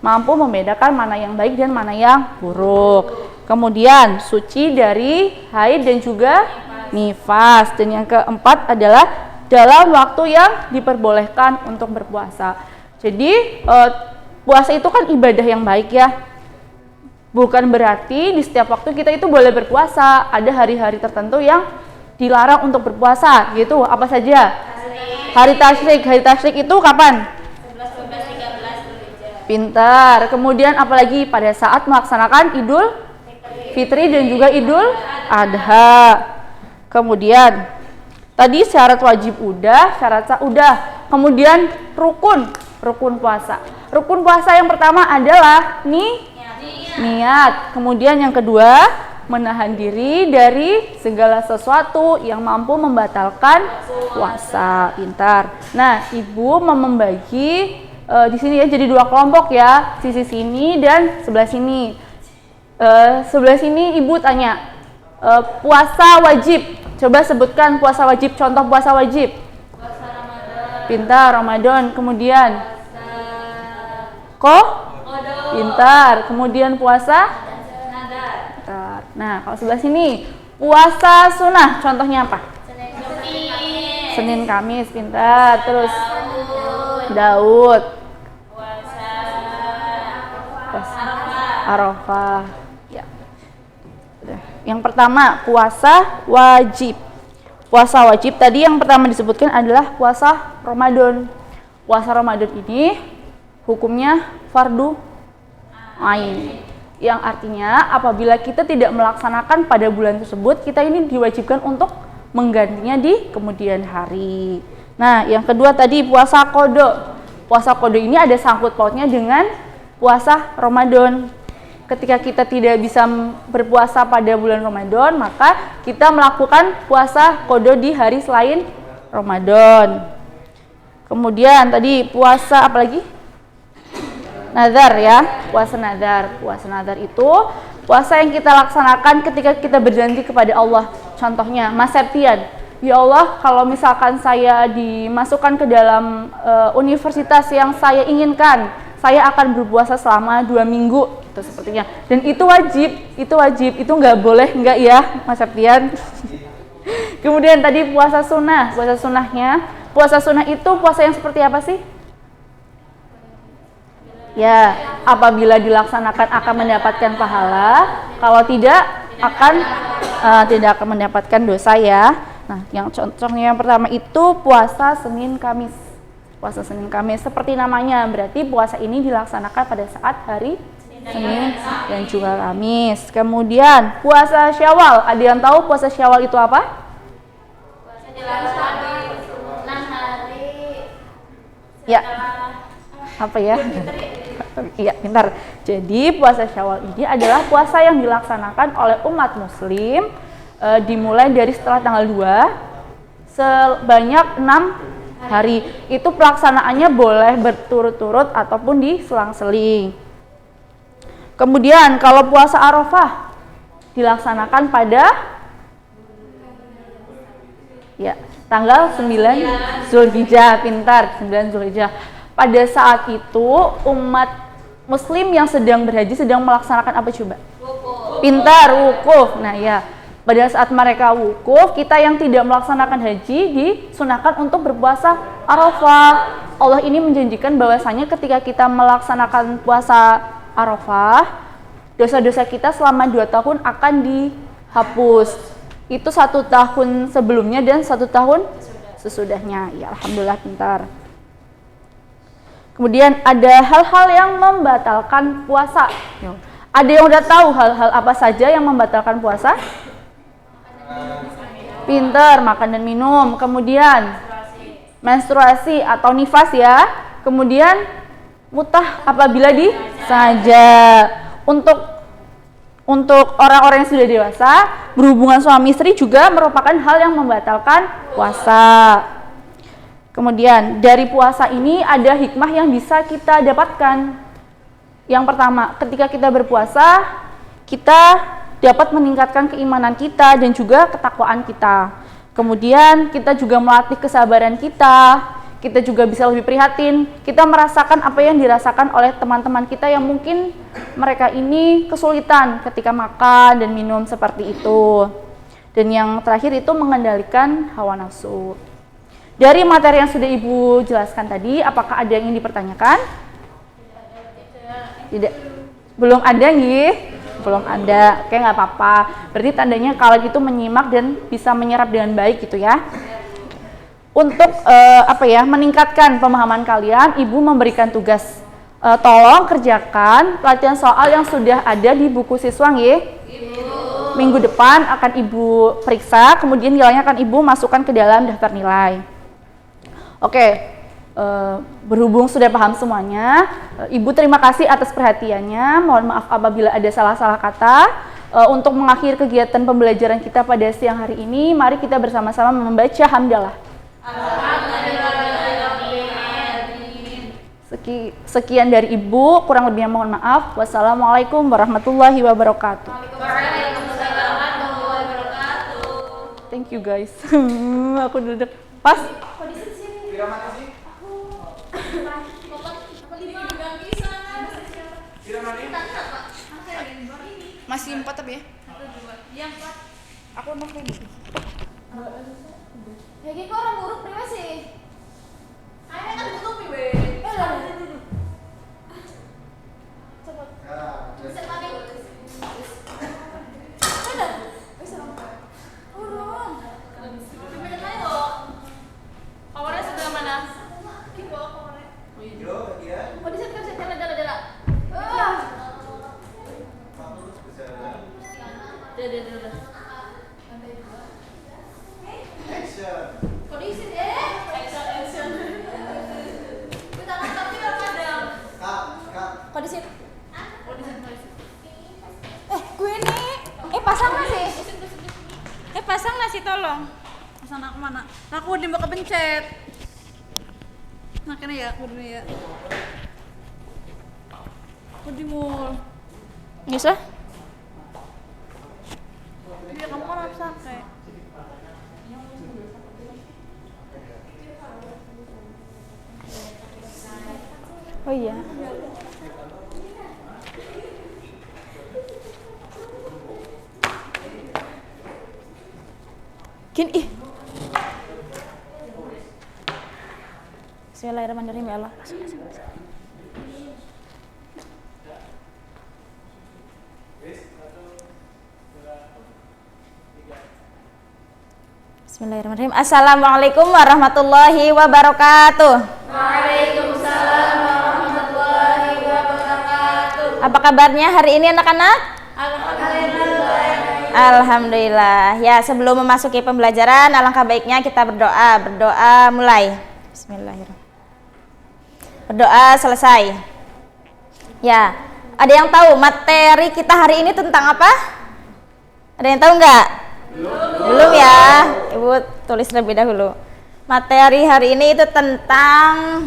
Mampu membedakan mana yang baik dan mana yang buruk. Kemudian suci dari haid dan juga nifas. Dan yang keempat adalah dalam waktu yang diperbolehkan untuk berpuasa. Jadi puasa itu kan ibadah yang baik ya. Bukan berarti di setiap waktu kita itu boleh berpuasa. Ada hari-hari tertentu yang dilarang untuk berpuasa gitu. Apa saja? Hari tasyrik itu kapan? 11, 12, 13 Dzulhijjah. Pintar. Kemudian apalagi pada saat melaksanakan Idul Fitri dan juga Idul Adha. Kemudian tadi syarat wajib udah, syarat sah udah. Kemudian rukun puasa. Rukun puasa yang pertama adalah niat. Kemudian yang kedua, menahan diri dari segala sesuatu yang mampu membatalkan puasa. Pintar. Nah, Ibu mau membagi di sini ya jadi 2 kelompok ya, sisi sini dan sebelah sini. Sebelah sini Ibu tanya puasa wajib. Coba sebutkan puasa wajib, contoh puasa wajib. Puasa Ramadan. Pintar, Ramadan. Kemudian Qadha. Pintar. Kemudian puasa Nadar. Pintar. Nah, kalau sebelah sini puasa sunnah, contohnya apa? Senin Kamis. Pintar. Terus Daud. Puasa Arafah. Ya. Udah. Yang pertama puasa wajib. Puasa wajib tadi yang pertama disebutkan adalah puasa Ramadan. Puasa Ramadan ini hukumnya fardu ain. Yang artinya apabila kita tidak melaksanakan pada bulan tersebut, kita ini diwajibkan untuk menggantinya di kemudian hari. Nah, yang kedua tadi puasa qadha. Puasa qadha ini ada sangkut pautnya dengan puasa Ramadan. Ketika kita tidak bisa berpuasa pada bulan Ramadan, maka kita melakukan puasa qadha di hari selain Ramadan. Kemudian tadi puasa apa lagi? Nazar ya, puasa nazar. Puasa nazar itu puasa yang kita laksanakan ketika kita berjanji kepada Allah. Contohnya, Mas Septian, ya Allah, kalau misalkan saya dimasukkan ke dalam universitas yang saya inginkan, saya akan berpuasa selama 2 minggu, itu sepertinya. Dan itu wajib, itu nggak boleh nggak ya, Mas Septian. Kemudian tadi puasa sunnah, puasa sunnah itu puasa yang seperti apa sih? Ya, apabila dilaksanakan akan mendapatkan pahala, kalau tidak akan mendapatkan dosa ya. Nah, yang contohnya yang pertama itu puasa Senin Kamis. Puasa Senin Kamis seperti namanya, berarti puasa ini dilaksanakan pada saat hari Senin dan juga Kamis. Kemudian puasa Syawal, ada yang tahu puasa Syawal itu apa? Puasa dilaksanakan 6 hari. Ya. Apa ya? Iya, pintar. Jadi puasa Syawal ini adalah puasa yang dilaksanakan oleh umat muslim dimulai dari setelah tanggal 2 sebanyak 6 hari. Itu pelaksanaannya boleh berturut-turut ataupun diselang-seling. Kemudian kalau puasa Arafah dilaksanakan pada ya, tanggal 9 Dzulhijjah. Pintar, 9 Dzulhijjah. Pada saat itu umat muslim yang sedang berhaji sedang melaksanakan apa coba? Pintar, wukuf. Nah ya, pada saat mereka wukuf, kita yang tidak melaksanakan haji disunahkan untuk berpuasa Arafah. Allah ini menjanjikan bahwasanya ketika kita melaksanakan puasa Arafah, dosa-dosa kita selama 2 tahun akan dihapus. Itu 1 tahun sebelumnya dan 1 tahun sesudahnya. Ya, alhamdulillah, pintar. Kemudian ada hal-hal yang membatalkan puasa. Ada yang udah tahu hal-hal apa saja yang membatalkan puasa? Pinter, makan dan minum. Kemudian menstruasi atau nifas ya. Kemudian mutah apabila disengaja. Untuk orang-orang yang sudah dewasa, berhubungan suami istri juga merupakan hal yang membatalkan puasa. Kemudian dari puasa ini ada hikmah yang bisa kita dapatkan. Yang pertama, ketika kita berpuasa, kita dapat meningkatkan keimanan kita dan juga ketakwaan kita. Kemudian kita juga melatih kesabaran kita juga bisa lebih prihatin. Kita merasakan apa yang dirasakan oleh teman-teman kita yang mungkin mereka ini kesulitan ketika makan dan minum seperti itu. Dan yang terakhir itu mengendalikan hawa nafsu. Dari materi yang sudah Ibu jelaskan tadi, apakah ada yang ingin dipertanyakan? Tidak. Belum ada nih? Belum ada. Oke, nggak apa-apa. Berarti tandanya kalian itu menyimak dan bisa menyerap dengan baik gitu ya. untuk meningkatkan pemahaman kalian, ibu memberikan tugas. Tolong kerjakan pelatihan soal yang sudah ada di buku siswa nggih. Minggu depan akan ibu periksa, kemudian nilainya akan ibu masukkan ke dalam daftar nilai. Oke. Berhubung sudah paham semuanya, ibu terima kasih atas perhatiannya. Mohon maaf apabila ada salah-salah kata. Untuk mengakhiri kegiatan pembelajaran kita pada siang hari ini, mari kita bersama-sama membaca hamdalah. Sekian dari ibu, kurang lebihnya mohon maaf. Wassalamualaikum warahmatullahi wabarakatuh. Thank you guys. Aku duduk pas. Masih 4 tapi ya? 1, 2. Yang 4. Aku mau ini. Ya iki kok orang buruk priwe sih? Ayo kan tutup piwe. Duduk. Cepet. Bisa pakai ada. Bisa apa? Urung. Gimana ayo? Powernya sebelah mana? Ki bawa powernya. Oh iya. Oh di situ jalan. Action. Kondisi deh. Action. Kita tapi kadang. Kondisi. Gue nih. Pasang nasi. Pasang nasi tolong. Pasang aku mana? Aku udah mau kepencet. Makanya ya, aku dulu ya. Aku di mall. Bisa? Iya, kamu kan harus pakai. Oh iya. Gini, Bismillahirrahmanirrahim ya Allah. Bismillahirrahmanirrahim. Assalamualaikum warahmatullahi wabarakatuh. Waalaikumsalam warahmatullahi wabarakatuh. Apa kabarnya hari ini anak-anak? Alhamdulillah. Ya, sebelum memasuki pembelajaran, alangkah baiknya kita berdoa. Berdoa mulai. Bismillahirrahmanirrahim. Berdoa selesai. Ya, ada yang tahu materi kita hari ini tentang apa? Ada yang tahu nggak? Belum ya. Ibu tulis lebih dahulu. Materi hari ini itu tentang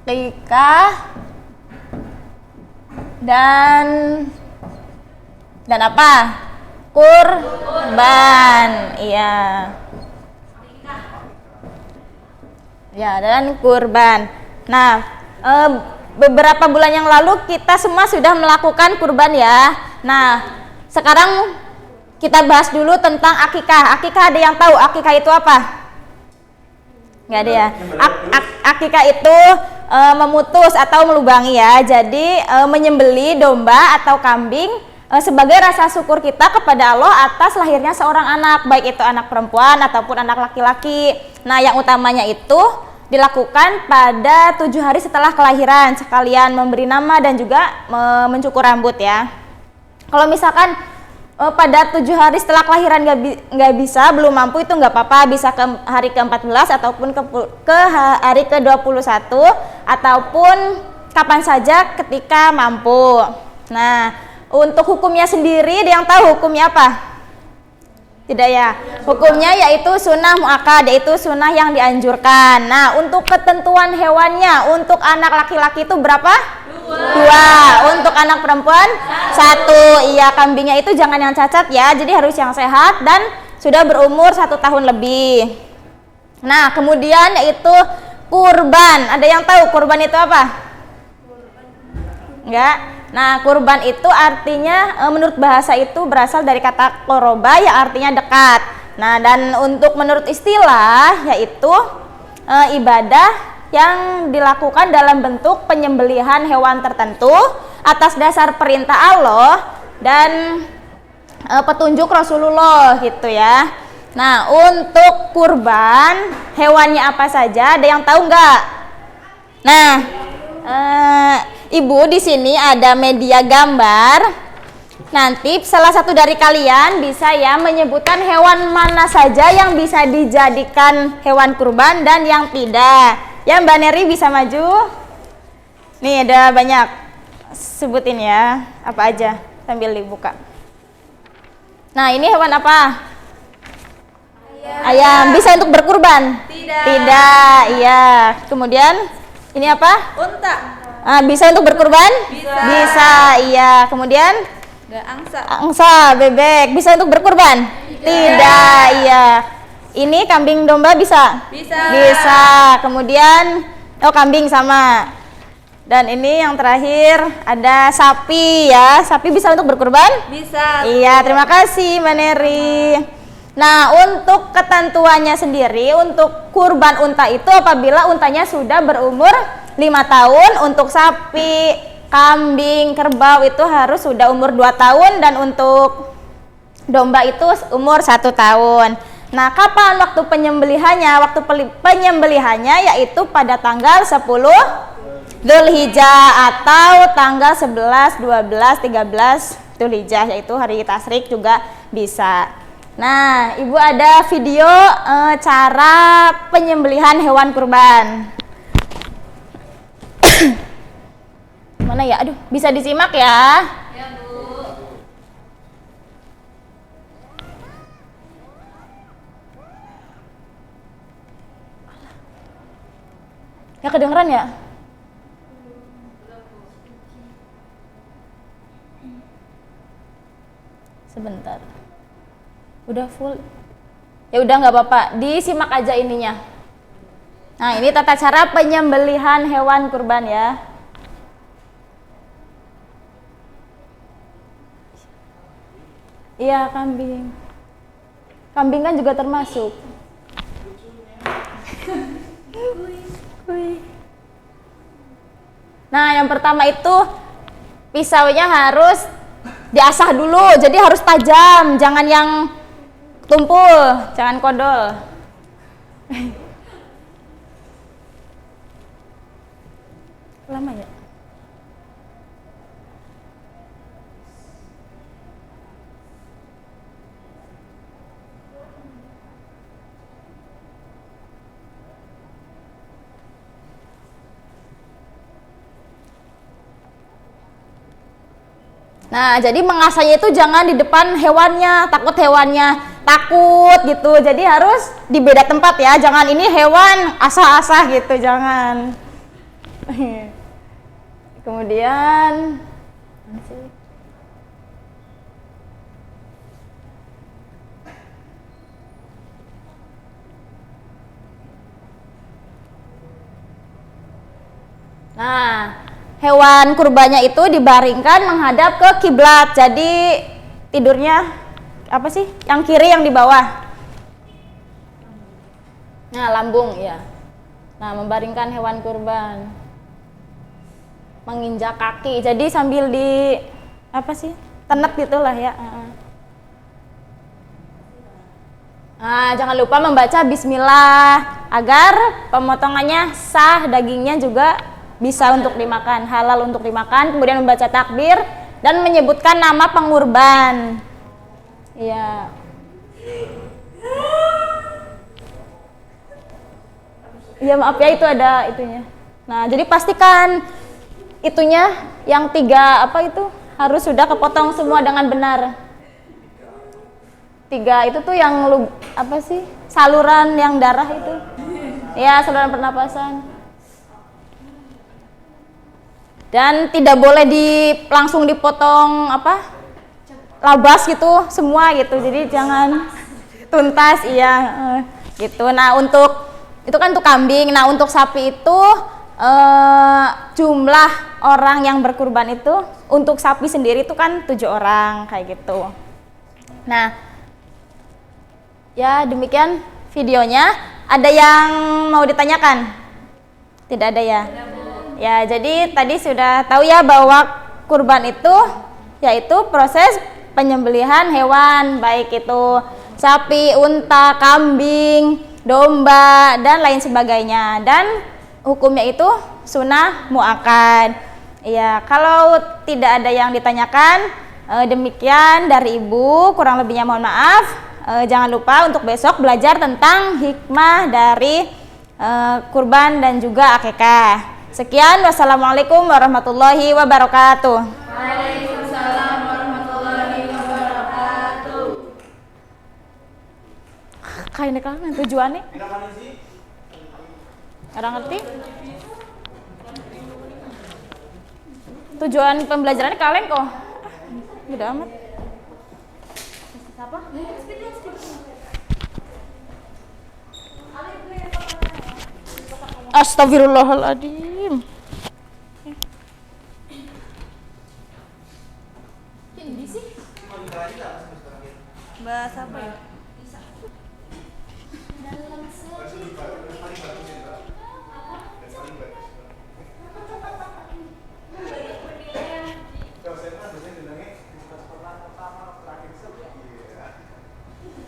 akikah dan apa? Kurban. Iya. Ya, dan kurban. Nah, beberapa bulan yang lalu kita semua sudah melakukan kurban ya. Nah, sekarang kita bahas dulu tentang akikah. Akikah ada yang tahu akikah itu apa? Nggak ada ya. Akikah itu memutus atau melubangi ya. Jadi menyembeli domba atau kambing sebagai rasa syukur kita kepada Allah atas lahirnya seorang anak, baik itu anak perempuan ataupun anak laki-laki. Nah, yang utamanya itu dilakukan pada 7 hari setelah kelahiran, sekalian memberi nama dan juga mencukur rambut ya. Kalau misalkan pada 7 hari setelah kelahiran nggak bisa, belum mampu, itu nggak apa-apa, bisa ke hari ke-14 ataupun ke hari ke-21 ataupun kapan saja ketika mampu. Nah, untuk hukumnya sendiri, ada yang tahu hukumnya apa? Tidak ya? Hukumnya yaitu sunnah muakkad, yaitu sunnah yang dianjurkan. Nah, untuk ketentuan hewannya, untuk anak laki-laki itu berapa? 2. Untuk anak perempuan 1. Iya, kambingnya itu jangan yang cacat ya, jadi harus yang sehat dan sudah berumur 1 tahun lebih. Nah, kemudian yaitu kurban. Ada yang tahu kurban itu apa? Enggak? Nah, kurban itu artinya menurut bahasa itu berasal dari kata qoroba yang artinya dekat. Nah, dan untuk menurut istilah yaitu ibadah yang dilakukan dalam bentuk penyembelihan hewan tertentu atas dasar perintah Allah dan petunjuk Rasulullah gitu ya. Nah, untuk kurban, hewannya apa saja? Ada yang tahu nggak? Nah, Ibu di sini ada media gambar. Nanti salah satu dari kalian bisa ya menyebutkan hewan mana saja yang bisa dijadikan hewan kurban dan yang tidak. Ya, Mbak Neri bisa maju. Nih ada banyak. Sebutin ya, apa aja sambil dibuka. Nah, ini hewan apa? Ayam. Bisa untuk berkurban? Tidak. Iya. Kemudian ini apa? Unta. Bisa untuk berkurban? Bisa. Iya. Kemudian angsa, bebek. Bisa untuk berkurban? Tidak. Iya. Ini kambing domba bisa? Bisa. Kemudian kambing sama. Dan ini yang terakhir ada sapi ya. Sapi bisa untuk berkurban? Bisa. Iya, terima kasih Mbak Neri. Nah, untuk ketentuannya sendiri, untuk kurban unta itu apabila untanya sudah berumur 5 tahun, untuk sapi, kambing, kerbau itu harus sudah umur 2 tahun, dan untuk domba itu umur 1 tahun. Nah, kapan waktu penyembelihannya? Waktu penyembelihannya yaitu pada tanggal 10 Dzulhijjah atau tanggal 11, 12, 13 Dzulhijjah, yaitu hari tasyrik juga bisa. Nah, Ibu ada video cara penyembelihan hewan kurban. Mana ya? Aduh, bisa disimak ya? Ya, Bu. Ya kedengeran ya? Sebentar. Udah full. Ya udah nggak apa-apa, disimak aja ininya. Nah, ini tata cara penyembelihan hewan kurban ya. Iya, kambing. Kambing kan juga termasuk. Nah, yang pertama itu pisaunya harus diasah dulu, jadi harus tajam, jangan yang tumpul, jangan kodol. Lama ya? Nah, jadi mengasahnya itu jangan di depan hewannya, takut hewannya takut gitu. Jadi harus di beda tempat ya, jangan ini hewan asah-asah gitu, jangan. Kemudian nah, hewan kurbannya itu dibaringkan menghadap ke kiblat. Jadi tidurnya apa sih? Yang kiri, yang di bawah. Nah, lambung ya. Nah, membaringkan hewan kurban. Menginjak kaki. Jadi sambil di apa sih? Tenet gitulah ya. Nah, jangan lupa membaca bismillah agar pemotongannya sah, dagingnya juga bisa untuk dimakan, halal untuk dimakan. Kemudian membaca takbir dan menyebutkan nama pengurban. Iya. Iya, maaf ya, itu ada itunya. Nah, jadi pastikan itunya yang 3 apa itu harus sudah kepotong semua dengan benar. 3 itu tuh yang apa sih? Saluran yang darah itu. Ya, saluran pernapasan. Dan tidak boleh langsung dipotong apa? Labas gitu semua gitu. Jadi jangan tuntas, iya gitu. Nah, untuk itu kan untuk kambing. Nah, untuk sapi itu jumlah orang yang berkurban itu untuk sapi sendiri itu kan 7 orang kayak gitu. Nah, ya demikian videonya. Ada yang mau ditanyakan? Tidak ada ya? Ya, jadi tadi sudah tahu ya bahwa kurban itu yaitu proses penyembelihan hewan, baik itu sapi, unta, kambing, domba, dan lain sebagainya. Dan hukumnya itu sunnah muakkad. Iya, kalau tidak ada yang ditanyakan, demikian dari Ibu, kurang lebihnya mohon maaf. Jangan lupa untuk besok belajar tentang hikmah dari kurban dan juga akikah. Sekian, wassalamualaikum warahmatullahi wabarakatuh. Waalaikumsalam warahmatullahi wabarakatuh. Kayak kan tujuannya? Orang ngerti? Tujuan pembelajarannya kalian kok. Udah amat. Apa? Astagfirullahaladzim. Ini sih. Bahasa apa ya?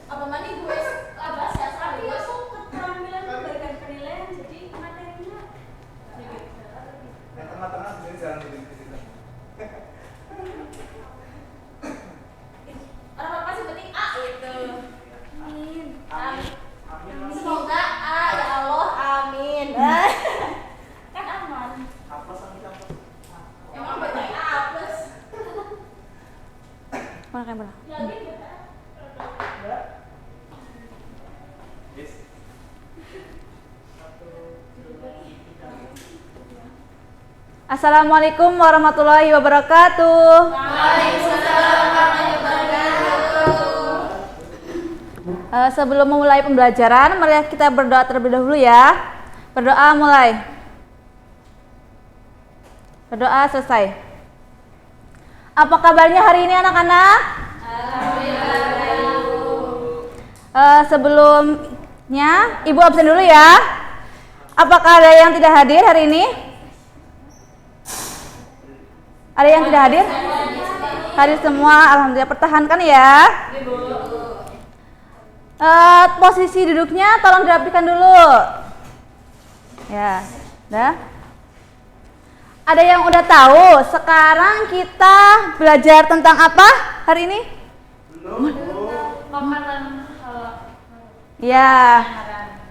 Apa mani gue apa sih asal gue tuh keterampilan memberikan penilaian jadi materinya yang tengah-tengah bisa jalan di sini. orang apa sih penting A itu amin amin semoga A ya Allah amin kan aman Apa sama campur? emang betul A plus Mana kamera? lagi betul Assalamualaikum warahmatullahi wabarakatuh. Waalaikumsalam warahmatullahi wabarakatuh. Sebelum memulai pembelajaran, mari kita berdoa terlebih dahulu ya. Berdoa mulai. Berdoa selesai. Apa kabarnya hari ini anak-anak? Sebelumnya, Ibu absen dulu ya. Apakah ada yang tidak hadir hari ini? Ada yang tidak hadir? Hadir semua, alhamdulillah. Pertahankan ya. Posisi duduknya tolong dirapikan dulu. Ya, dah. Ada yang udah tahu sekarang kita belajar tentang apa hari ini? Makanan Ya,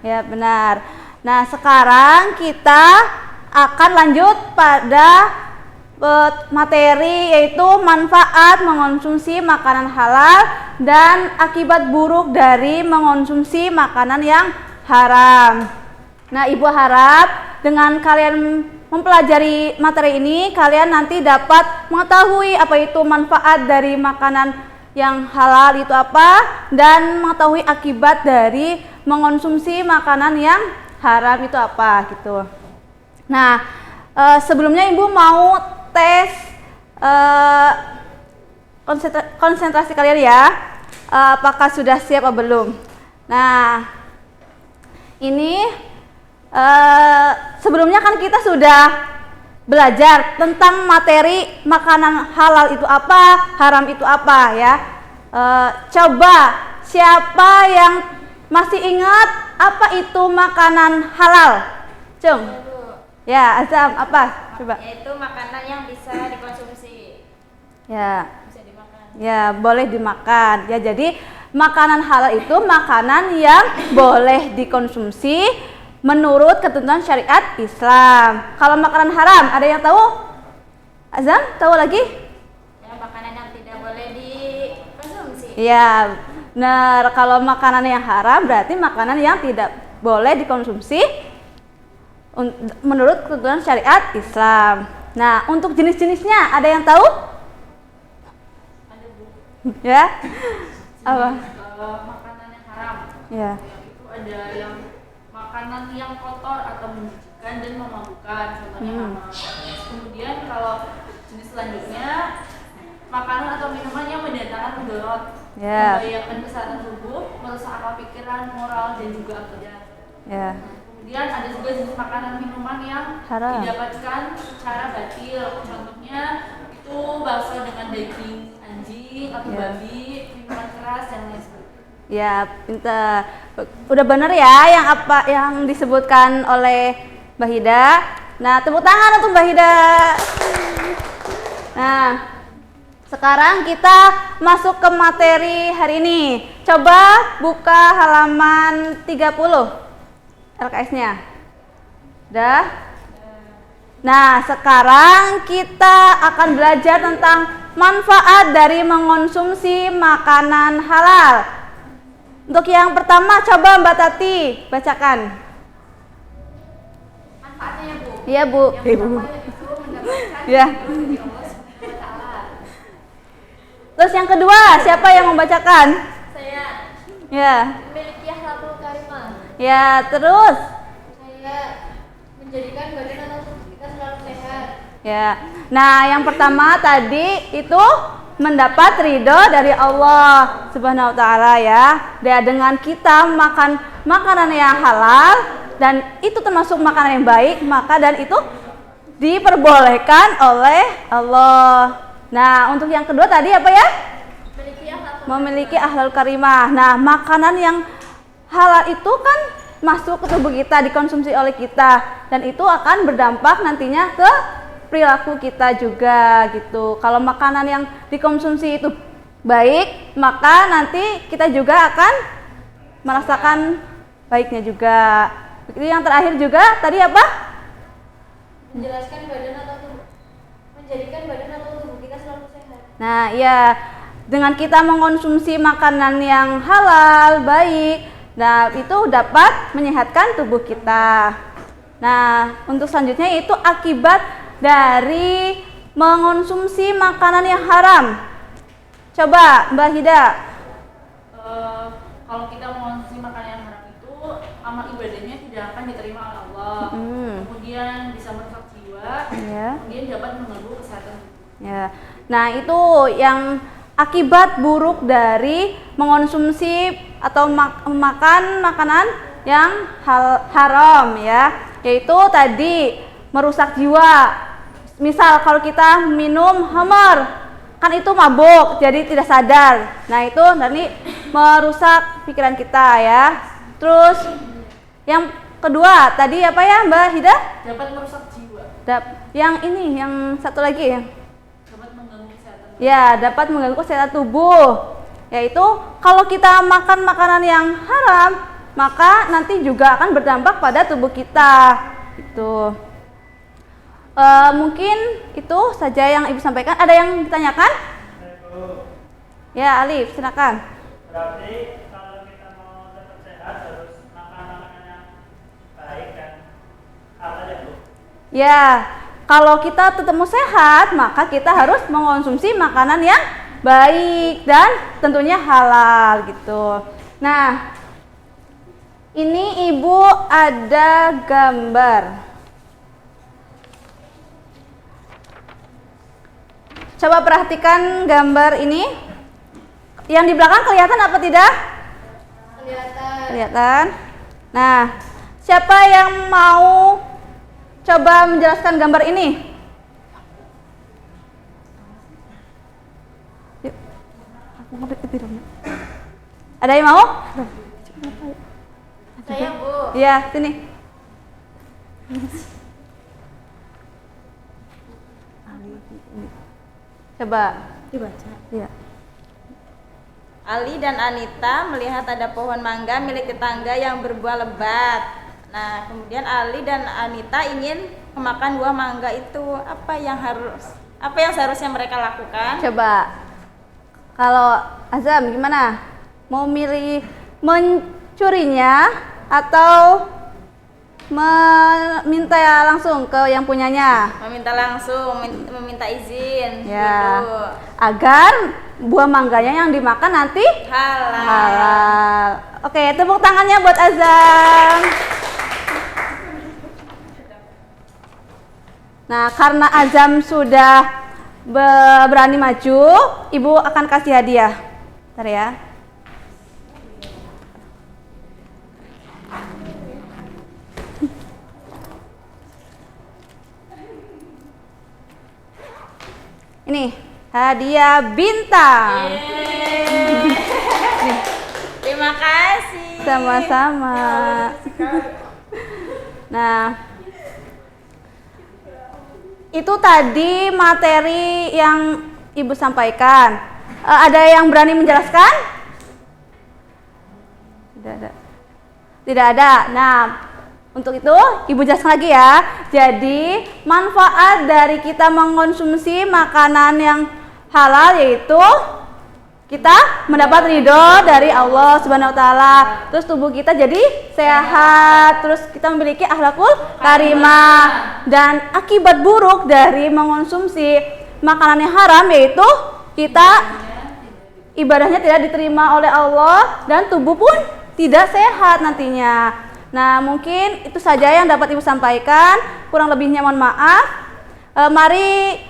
ya benar. Nah sekarang kita akan lanjut pada materi yaitu manfaat mengonsumsi makanan halal dan akibat buruk dari mengonsumsi makanan yang haram. Nah Ibu harap dengan kalian mempelajari materi ini kalian nanti dapat mengetahui apa itu manfaat dari makanan yang halal itu apa dan mengetahui akibat dari mengonsumsi makanan yang haram itu apa gitu. Nah sebelumnya Ibu mau tes konsentrasi kalian ya, apakah sudah siap atau belum. Nah ini sebelumnya kan kita sudah belajar tentang materi makanan halal itu apa, haram itu apa ya. Coba siapa yang masih ingat apa itu makanan halal? Cung. Ya, Azam, apa? Coba. Yaitu makanan yang bisa dikonsumsi. Ya. Bisa dimakan. Ya, boleh dimakan. Ya, jadi makanan halal itu makanan yang boleh dikonsumsi menurut ketentuan syariat Islam. Kalau makanan haram, ada yang tahu? Azam, tahu lagi? Ya, makanan yang tidak boleh dikonsumsi. Ya, nah kalau makanan yang haram berarti makanan yang tidak boleh dikonsumsi menurut ketentuan syariat Islam. Nah, untuk jenis-jenisnya ada yang tahu? ada Bu. Ya. Apa? Makanan yang haram. Ya. Yang itu ada yang makanan yang kotor atau menjijikan dan memabukkan, contohnya haram. Kemudian kalau jenis selanjutnya makanan atau minuman yang mendatangkan mudarat, membahayakan kesehatan tubuh, merusak akal pikiran, moral dan juga akidah. Ya. Kemudian ada juga jenis makanan minuman yang haram didapatkan secara batil, contohnya itu bakso dengan daging anjing atau babi, minuman keras dan lain sebagainya. Ya, pintar. Udah bener ya yang apa yang disebutkan oleh Mbak Hida. Nah, tepuk tangan untuk Mbak Hida. Nah, sekarang kita masuk ke materi hari ini. Coba buka halaman 30 LKS-nya. Udah? Nah, sekarang kita akan belajar tentang manfaat dari mengonsumsi makanan halal. Untuk yang pertama, coba Mbak Tati bacakan. Manfaatnya ya Bu. Iya Bu. Yang pertama yaitu mendapatkan Ya. ridho dari Allah Subhanahu wa Ta'ala. Terus yang kedua, siapa yang membacakan? Saya Ya. memiliki akhlakul karimah. Ya, terus. Saya menjadikan badan atau tubuh kita selalu sehat. Ya. Nah, yang pertama tadi itu mendapat ridho dari Allah Subhanahu wa Ta'ala ya. Dan dengan kita makan makanan yang halal dan itu termasuk makanan yang baik, maka dan itu diperbolehkan oleh Allah. Nah, untuk yang kedua tadi apa ya? Memiliki akhlakul karimah. Nah, makanan yang halal itu kan masuk ke tubuh kita, dikonsumsi oleh kita, dan itu akan berdampak nantinya ke perilaku kita juga gitu. Kalau makanan yang dikonsumsi itu baik, maka nanti kita juga akan merasakan baiknya juga. Itu yang terakhir juga tadi apa? Menjelaskan badan atau tubuh, menjadikan badan atau tubuh kita selalu sehat. Nah, iya, dengan kita mengonsumsi makanan yang halal, baik, nah itu dapat menyehatkan tubuh kita. Nah, untuk selanjutnya yaitu akibat dari mengonsumsi makanan yang haram. Coba Mbak Hida. Kalau kita mengonsumsi makanan yang haram itu, amal ibadahnya tidak akan diterima oleh Allah. Kemudian bisa merusak jiwa, kemudian dapat mengganggu kesehatan tubuh. Ya. Nah, itu yang akibat buruk dari mengonsumsi atau makan makanan yang haram ya, yaitu tadi merusak jiwa. Misal kalau kita minum khamar, kan itu mabuk, jadi tidak sadar. Nah, itu nanti merusak pikiran kita ya. Terus yang kedua tadi apa ya Mbak Hida? Dapat merusak jiwa. Yang ini, yang satu lagi ya. Dapat mengganggu kesehatan tubuh. Ya, dapat mengganggu kesehatan tubuh. Yaitu kalau kita makan makanan yang haram, maka nanti juga akan berdampak pada tubuh kita. Gitu. Mungkin itu saja yang Ibu sampaikan. Ada yang ditanyakan? Ya, Alif, silakan. Berarti kalau kita mau tetap sehat harus makan makanan yang baik dan halal ya Bu? Ya, kalau kita tetap mau sehat, maka kita harus mengonsumsi makanan yang baik dan tentunya halal gitu. Nah, ini Ibu ada gambar. Coba perhatikan gambar ini. Yang di belakang kelihatan apa tidak? Kelihatan. Nah, siapa yang mau coba menjelaskan gambar ini? Yuk. Aku ngambil tepi dong. Ada yang mau? Saya Bu. Iya, sini. Coba dibaca. Iya. Ali dan Anita melihat ada pohon mangga milik tetangga yang berbuah lebat. Nah, kemudian Ali dan Anita ingin memakan buah mangga itu. Apa yang seharusnya mereka lakukan? Coba. Kalau Azam gimana? Mau milih mencurinya atau meminta langsung ke yang punyanya? Meminta langsung, meminta izin Ya. dulu. Agar buah mangganya yang dimakan nanti halal. Oke, tepuk tangannya buat Azam. Nah, karena Azam sudah berani maju, Ibu akan kasih hadiah. Bentar ya. Ini hadiah bintang. Terima Terima kasih. Sama-sama. Nah, itu tadi materi yang Ibu sampaikan. Ada yang berani menjelaskan? Tidak ada. Tidak ada. Nah, untuk itu Ibu jelaskan lagi ya. Jadi manfaat dari kita mengkonsumsi makanan yang halal yaitu kita mendapat ridho dari Allah Subhanahu wa taala. Terus tubuh kita jadi sehat, terus kita memiliki akhlakul karimah. Dan akibat buruk dari mengkonsumsi makanan yang haram yaitu kita ibadahnya tidak diterima oleh Allah dan tubuh pun tidak sehat nantinya. Nah, mungkin itu saja yang dapat Ibu sampaikan. Kurang lebihnya mohon maaf. Mari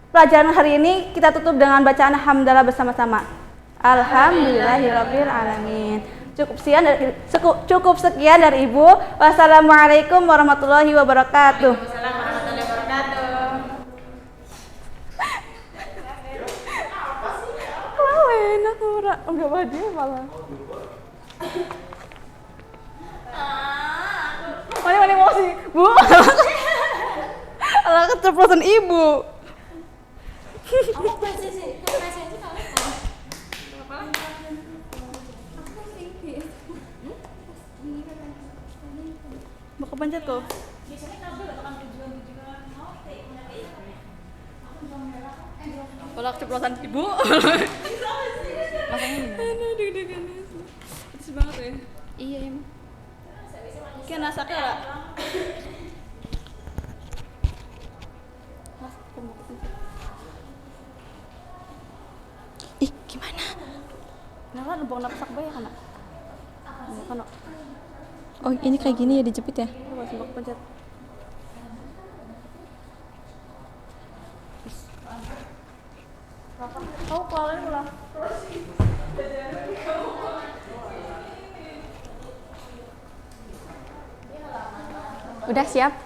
pelajaran hari ini kita tutup dengan bacaan hamdalah bersama-sama. Alhamdulillahirabbil alamin. Cukup sekian dari Ibu. Wassalamualaikum warahmatullahi wabarakatuh. Waalaikumsalam warahmatullahi wabarakatuh. Kalau enak enggak baju malah. Mana emosi, Bu? Alah keceplosan Ibu. Mau kepencet tuh. Kalau keceplosan Ibu. Masanya gimana? Aduh, deg-degan. Pedes banget ya. Iya, emang. Kayak nasaknya lah. Ih, gimana? Nah, nembong napak bae kan? Kan. Oh, ini kayak gini ya dijepit ya? Coba sembak pencet. Oh, keluarin ulang. Udah siap?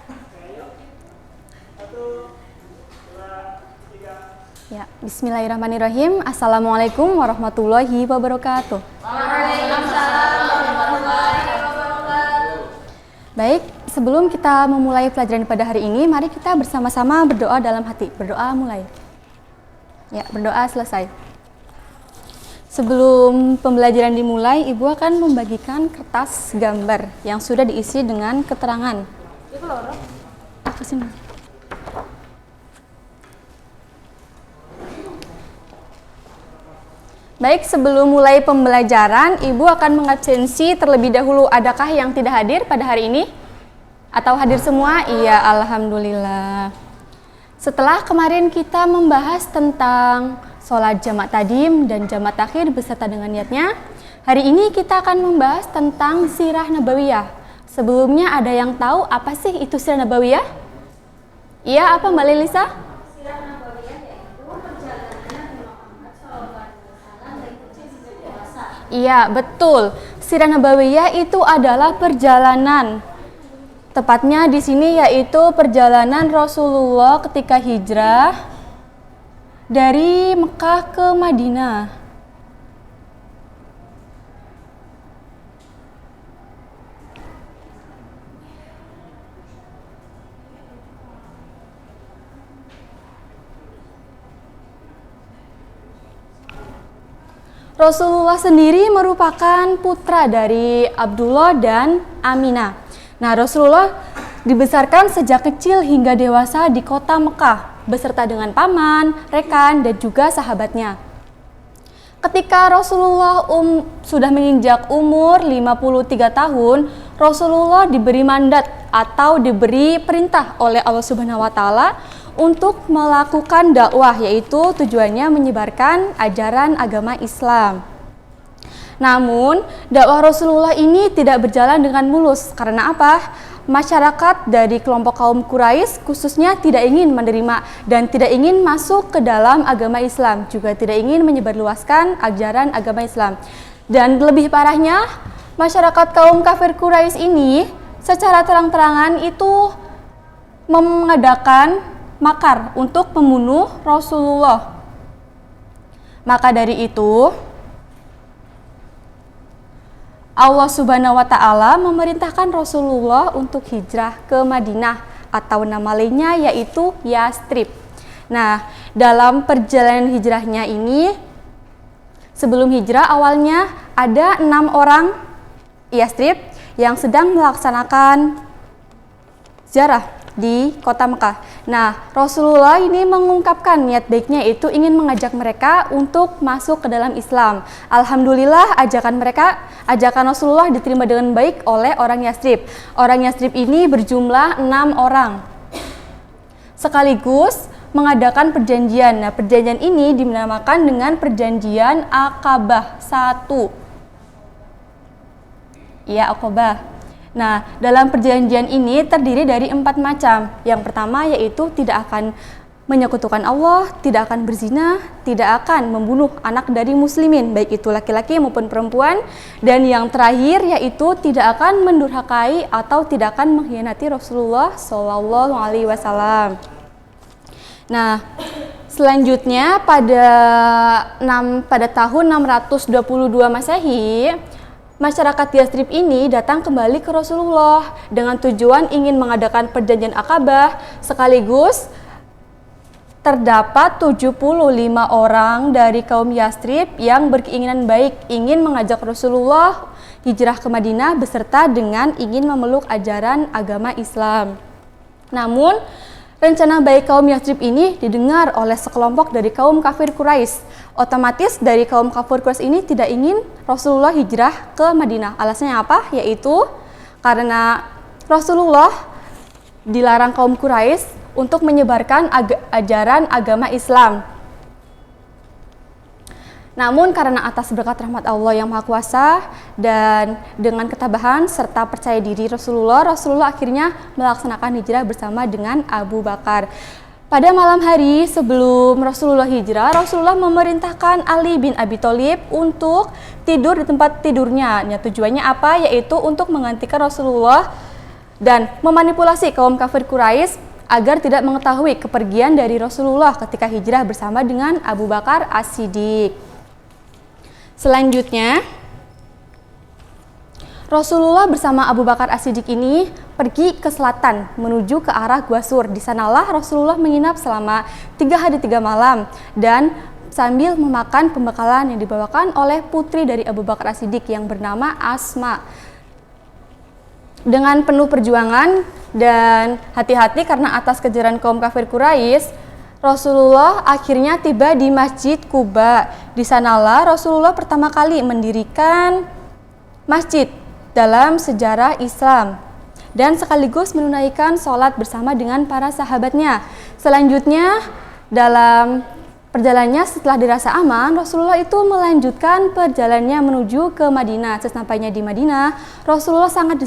Ya, bismillahirrahmanirrahim. Assalamualaikum warahmatullahi wabarakatuh. Waalaikumsalam warahmatullahi wabarakatuh. Baik, sebelum kita memulai pelajaran pada hari ini, mari kita bersama-sama berdoa dalam hati. Berdoa mulai. Ya, berdoa selesai. Sebelum pembelajaran dimulai, Ibu akan membagikan kertas gambar yang sudah diisi dengan keterangan. Aku sini. Baik, sebelum mulai pembelajaran, Ibu akan mengabsensi terlebih dahulu. Adakah yang tidak hadir pada hari ini? Atau hadir semua? Iya, alhamdulillah. Setelah kemarin kita membahas tentang sholat jamak tadim dan jamak takhir beserta dengan niatnya, hari ini kita akan membahas tentang sirah nabawiyah. Sebelumnya ada yang tahu apa sih itu sirah nabawiyah? Iya, apa Mbak Lilisa? Sirah nabawiyah yaitu perjalanan Nabi Muhammad SAW dari kecil hingga dewasa. Iya, betul. Sirah nabawiyah itu adalah perjalanan. Tepatnya di sini yaitu perjalanan Rasulullah ketika hijrah dari Mekah ke Madinah. Rasulullah sendiri merupakan putra dari Abdullah dan Aminah. Nah, Rasulullah dibesarkan sejak kecil hingga dewasa di kota Mekah beserta dengan paman, rekan, dan juga sahabatnya. Ketika Rasulullah sudah menginjak umur 53 tahun, Rasulullah diberi mandat atau diberi perintah oleh Allah Subhanahu wa taala untuk melakukan dakwah, yaitu tujuannya menyebarkan ajaran agama Islam. Namun, dakwah Rasulullah ini tidak berjalan dengan mulus. Karena apa? Masyarakat dari kelompok kaum Quraisy khususnya tidak ingin menerima dan tidak ingin masuk ke dalam agama Islam, juga tidak ingin menyebarluaskan ajaran agama Islam. Dan lebih parahnya, masyarakat kaum kafir Quraisy ini secara terang-terangan itu mengadakan makar untuk membunuh Rasulullah. Maka dari itu, Allah Subhanahu wa taala memerintahkan Rasulullah untuk hijrah ke Madinah atau nama lainnya yaitu Yastrib. Nah, dalam perjalanan hijrahnya ini sebelum hijrah awalnya ada 6 orang Yastrib yang sedang melaksanakan ziarah di kota Mekah. Nah, Rasulullah ini mengungkapkan niat baiknya itu ingin mengajak mereka untuk masuk ke dalam Islam. Alhamdulillah ajakan Rasulullah diterima dengan baik oleh orang Yastrib. Orang Yastrib ini berjumlah 6 orang. Sekaligus mengadakan perjanjian. Nah, perjanjian ini dinamakan dengan perjanjian Aqabah 1. Ya, Aqabah. Nah, dalam perjanjian ini terdiri dari 4 macam. Yang pertama yaitu tidak akan menyekutukan Allah, tidak akan berzina, tidak akan membunuh anak dari muslimin, baik itu laki-laki maupun perempuan. Dan yang terakhir yaitu tidak akan mendurhakai atau tidak akan mengkhianati Rasulullah SAW. Nah, selanjutnya pada tahun 622 Masehi, masyarakat Yastrib ini datang kembali ke Rasulullah dengan tujuan ingin mengadakan perjanjian Aqabah, sekaligus terdapat 75 orang dari kaum Yastrib yang berkeinginan baik ingin mengajak Rasulullah hijrah ke Madinah beserta dengan ingin memeluk ajaran agama Islam. Namun, rencana baik kaum Yastrib ini didengar oleh sekelompok dari kaum kafir Quraisy. Otomatis dari kaum kafir Quraisy ini tidak ingin Rasulullah hijrah ke Madinah. Alasannya apa? Yaitu karena Rasulullah dilarang kaum Quraisy untuk menyebarkan ajaran agama Islam. Namun karena atas berkat rahmat Allah yang Maha Kuasa dan dengan ketabahan serta percaya diri Rasulullah akhirnya melaksanakan hijrah bersama dengan Abu Bakar. Pada malam hari sebelum Rasulullah hijrah, Rasulullah memerintahkan Ali bin Abi Thalib untuk tidur di tempat tidurnya. Nah, tujuannya apa? Yaitu untuk menggantikan Rasulullah dan memanipulasi kaum kafir Quraisy agar tidak mengetahui kepergian dari Rasulullah ketika hijrah bersama dengan Abu Bakar As-Siddiq. Selanjutnya, Rasulullah bersama Abu Bakar As-Siddiq ini pergi ke selatan menuju ke arah Gua Sur. Di sanalah Rasulullah menginap selama 3 hari 3 malam dan sambil memakan pembekalan yang dibawakan oleh putri dari Abu Bakar As-Siddiq yang bernama Asma. Dengan penuh perjuangan dan hati-hati karena atas kejaran kaum kafir Quraisy, Rasulullah akhirnya tiba di Masjid Quba. Di sanalah Rasulullah pertama kali mendirikan masjid dalam sejarah Islam dan sekaligus menunaikan sholat bersama dengan para sahabatnya. Selanjutnya dalam perjalanannya setelah dirasa aman, Rasulullah itu melanjutkan perjalanannya menuju ke Madinah. Sesampainya di Madinah, Rasulullah sangat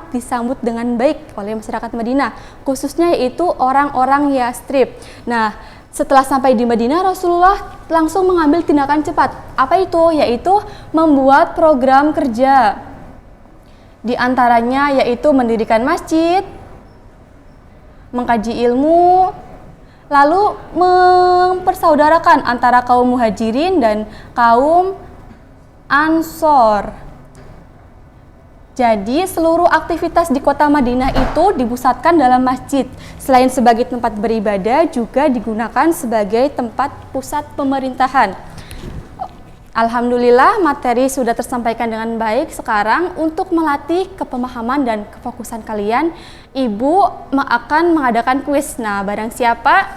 disambut dengan baik oleh masyarakat Madinah, khususnya yaitu orang-orang Yastrib. Nah, setelah sampai di Madinah, Rasulullah langsung mengambil tindakan cepat. Apa itu? Yaitu membuat program kerja. Di antaranya yaitu mendirikan masjid, mengkaji ilmu, lalu mempersaudarakan antara kaum muhajirin dan kaum ansor. Jadi seluruh aktivitas di kota Madinah itu dipusatkan dalam masjid. Selain sebagai tempat beribadah, juga digunakan sebagai tempat pusat pemerintahan. Alhamdulillah materi sudah tersampaikan dengan baik. Sekarang untuk melatih kepemahaman dan kefokusan kalian, Ibu akan mengadakan kuis. Nah, barang siapa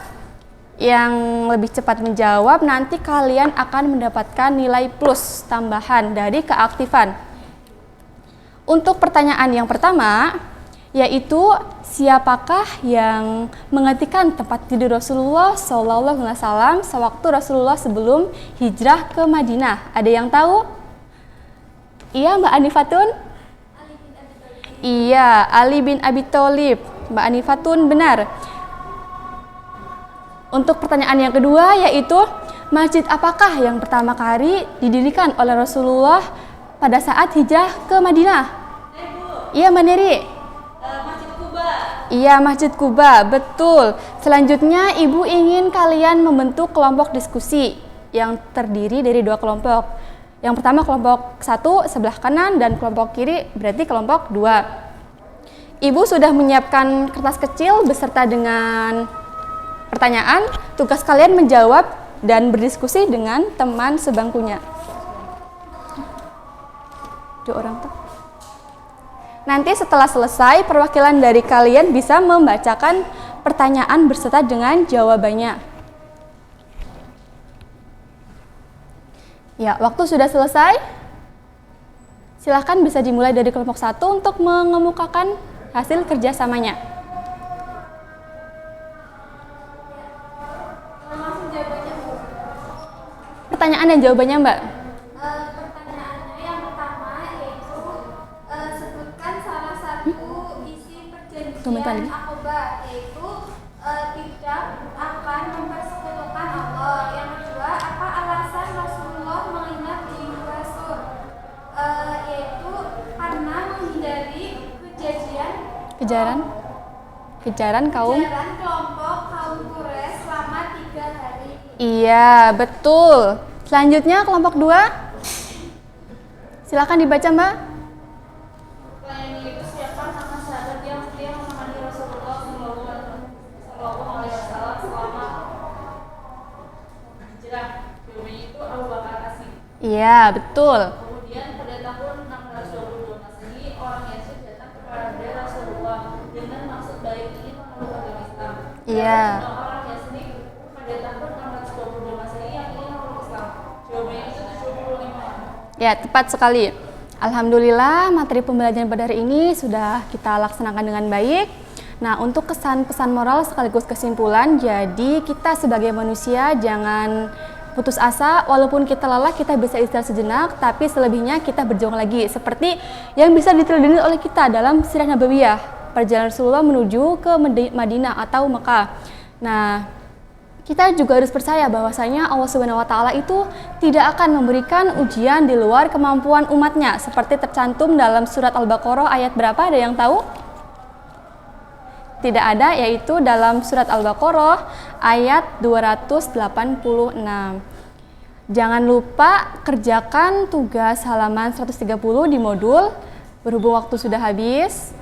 yang lebih cepat menjawab, nanti kalian akan mendapatkan nilai plus tambahan dari keaktifan. Untuk pertanyaan yang pertama, yaitu siapakah yang menggantikan tempat tidur Rasulullah SAW sewaktu Rasulullah sebelum hijrah ke Madinah? Ada yang tahu? Iya, Mbak Anifatun? Iya, Ali bin Abi Thalib. Mbak Anifatun benar. Untuk pertanyaan yang kedua, yaitu masjid apakah yang pertama kali didirikan oleh Rasulullah pada saat hijrah ke Madinah? Iya, Mbak Neri. Iya, Masjid Quba, betul. Selanjutnya, Ibu ingin kalian membentuk kelompok diskusi yang terdiri dari 2 kelompok. Yang pertama kelompok 1 sebelah kanan dan kelompok kiri berarti kelompok 2. Ibu sudah menyiapkan kertas kecil beserta dengan pertanyaan. Tugas kalian menjawab dan berdiskusi dengan teman sebangkunya. 2 orang tuh. Nanti setelah selesai, perwakilan dari kalian bisa membacakan pertanyaan beserta dengan jawabannya. Ya, waktu sudah selesai. Silahkan bisa dimulai dari kelompok 1 untuk mengemukakan hasil kerjasamanya. Pertanyaan dan jawabannya, Mbak. Pertanyaannya yang pertama yaitu sebutkan salah satu isi perjanjian Aqabah, yaitu tidak akan mempersekutukan Allah. Yang kedua, apa alasan Rasulullah menginap di Gua Sur? Yaitu karena menghindari kejaran kelompok kaum Quraisy selama 3 hari. Iya, betul. Selanjutnya kelompok 2. Silakan dibaca, Mbak. Pertanyaan itu siapa nama sahabat yang setia menemani Rasulullah Shallallahu Alaihi Wasallam selama hijrah? Jawabannya itu Abu Bakar As-Siddiq. Iya, betul. Kemudian pada tahun 622 Masehi, orang Yasir datang kepada Rasulullah dengan maksud baik ingin memeluk agama Islam. Iya. Orang Yasir pada tahun 622 Masehi yang ingin memeluk Islam. Jawabannya itu 75. Ya, tepat sekali. Alhamdulillah, materi pembelajaran pada hari ini sudah kita laksanakan dengan baik. Nah, untuk kesan pesan moral sekaligus kesimpulan, jadi kita sebagai manusia jangan putus asa, walaupun kita lelah kita bisa istirahat sejenak, tapi selebihnya kita berjuang lagi. Seperti yang bisa diteladani oleh kita dalam Sirah Nabawiyah, perjalanan Rasulullah menuju ke Madinah atau Mekah. Nah, kita juga harus percaya bahwasanya Allah Subhanahu wa taala itu tidak akan memberikan ujian di luar kemampuan umatnya, seperti tercantum dalam surat Al-Baqarah ayat berapa, ada yang tahu? Tidak ada, yaitu dalam surat Al-Baqarah ayat 286. Jangan lupa kerjakan tugas halaman 130 di modul. Berhubung waktu sudah habis,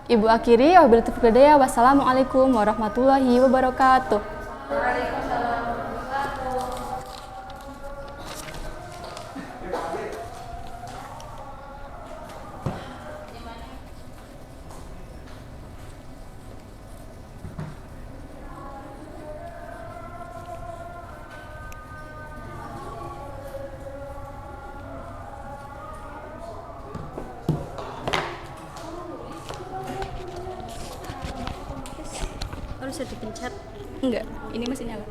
Ibu akhiri, wabillahi taufiq wal hidayah. Wassalamualaikum warahmatullahi wabarakatuh. Harus dipencet? Enggak, ini masih nyala.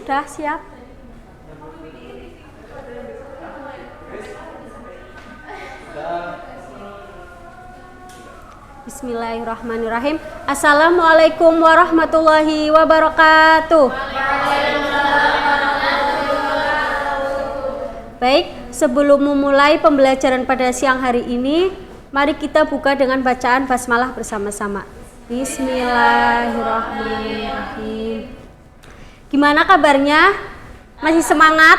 Sudah siap? Bismillahirrahmanirrahim. Assalamualaikum warahmatullahi wabarakatuh. Baik, sebelum memulai pembelajaran pada siang hari ini, mari kita buka dengan bacaan basmalah bersama-sama. Bismillahirrahmanirrahim. Gimana kabarnya? Masih semangat?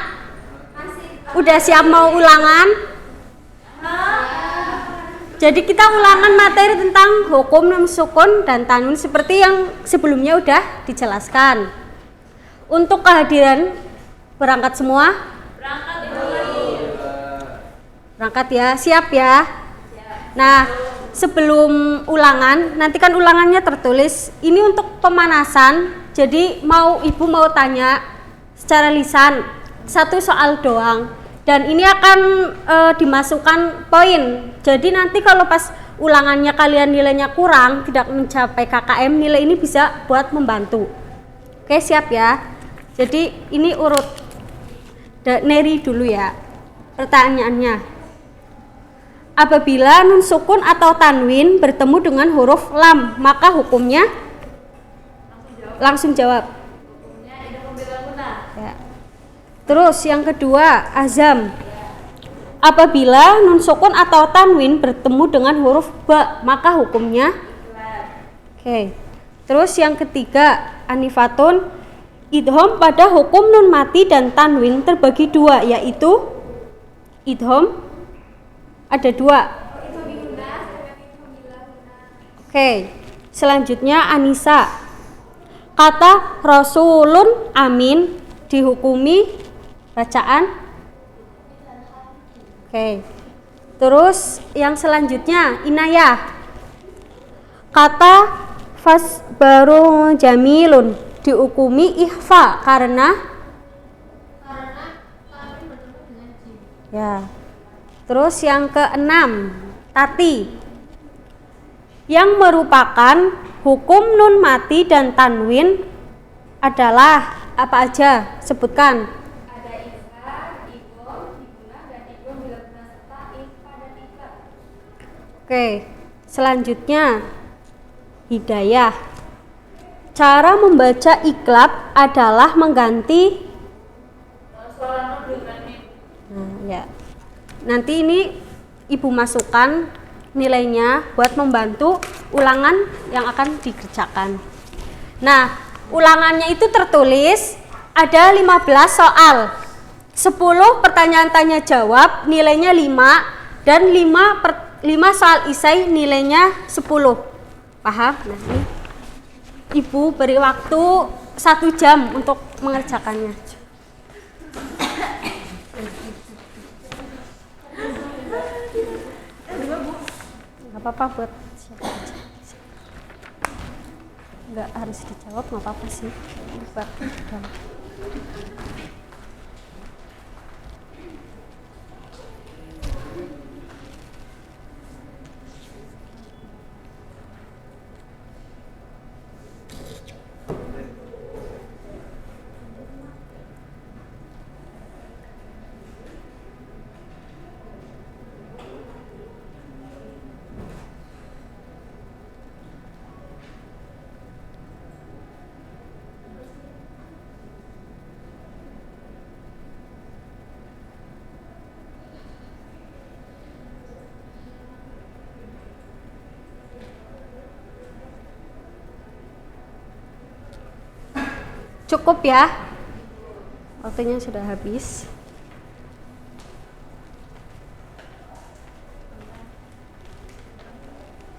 Udah siap mau ulangan? Jadi kita ulangan materi tentang hukum nun sukun dan tanwin seperti yang sebelumnya udah dijelaskan. Untuk kehadiran berangkat semua? Berangkat ya, siap ya? Nah, sebelum ulangan, nanti kan ulangannya tertulis. Ini untuk pemanasan. Jadi ibu mau tanya secara lisan 1 soal doang. Dan ini akan dimasukkan poin. Jadi nanti kalau pas ulangannya kalian nilainya kurang, tidak mencapai KKM, nilai ini bisa buat membantu. Oke, siap ya? Jadi ini urut Neri dulu ya pertanyaannya. Apabila nun sukun atau tanwin bertemu dengan huruf lam, maka hukumnya langsung jawab. Ya. Terus yang kedua, azam. Apabila nun sukun atau tanwin bertemu dengan huruf ba, maka hukumnya oke. Terus yang ketiga, anifatun. Idhom pada hukum nun mati dan tanwin terbagi dua, yaitu idhom ada dua. Oke, selanjutnya anisa. Kata rasulun amin dihukumi bacaan. Oke. Terus yang selanjutnya inayah. Kata fasbaru jamilun dihukumi ihfa karena ya. Terus yang keenam, tati, yang merupakan hukum nun mati dan tanwin adalah apa aja? Sebutkan. Ada ifa, ibom, ibunah, dan ibom bila guna serta ifa dan ifa. Oke, selanjutnya hidayah. Cara membaca iklab adalah mengganti ya. Nanti ini ibu masukkan nilainya buat membantu ulangan yang akan dikerjakan. Nah, ulangannya itu tertulis ada 15 soal. 10 pertanyaan tanya jawab nilainya 5 dan 5 soal isai nilainya 10. Paham? Nah, ini ibu beri waktu 1 jam untuk mengerjakannya. Apa-apa buat siapa aja. Nggak harus dijawab, nggak apa-apa sih. Buat udah. Cukup ya, waktunya sudah habis.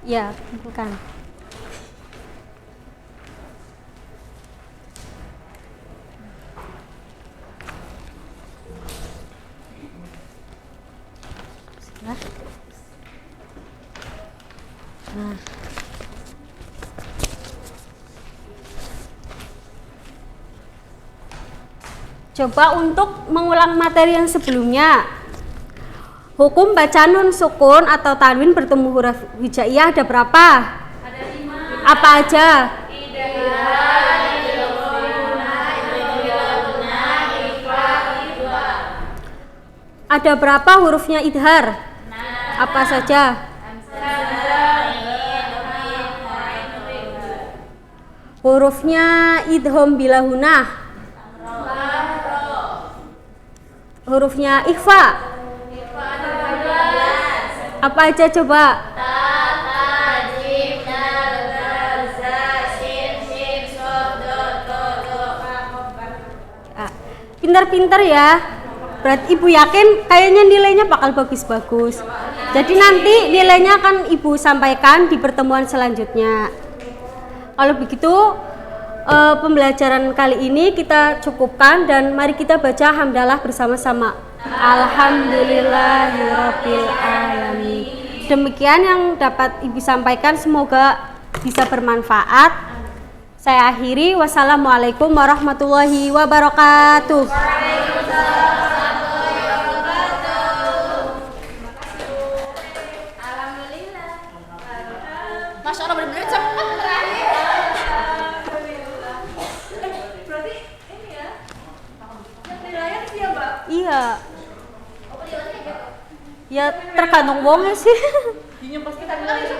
Ya, kumpulkan. Nah. Coba untuk mengulang materi yang sebelumnya. Hukum baca nun sukun atau tanwin bertemu huruf hijaiyah ada berapa? Ada 5. Apa aja? Ada berapa hurufnya idhar? Apa saja? Hurufnya idhom bila hunah. Hurufnya ikhfa. Apa aja coba? Pintar-pintar ya. Berarti ibu yakin kayaknya nilainya bakal bagus-bagus. Jadi nanti nilainya akan ibu sampaikan di pertemuan selanjutnya. Kalau begitu pembelajaran kali ini kita cukupkan dan mari kita baca hamdalah bersama-sama. Alhamdulillahirabbil alamin. Demikian yang dapat ibu sampaikan, semoga bisa bermanfaat. Saya akhiri, wassalamualaikum warahmatullahi wabarakatuh. Masya Allah, benar-benar cepat terakhir. Berarti ini ya, yang penilaian sih ya Mbak? Iya. Oh penilaiannya gitu? Ya tergantung wongnya sih. Dinyum pas kita bilang itu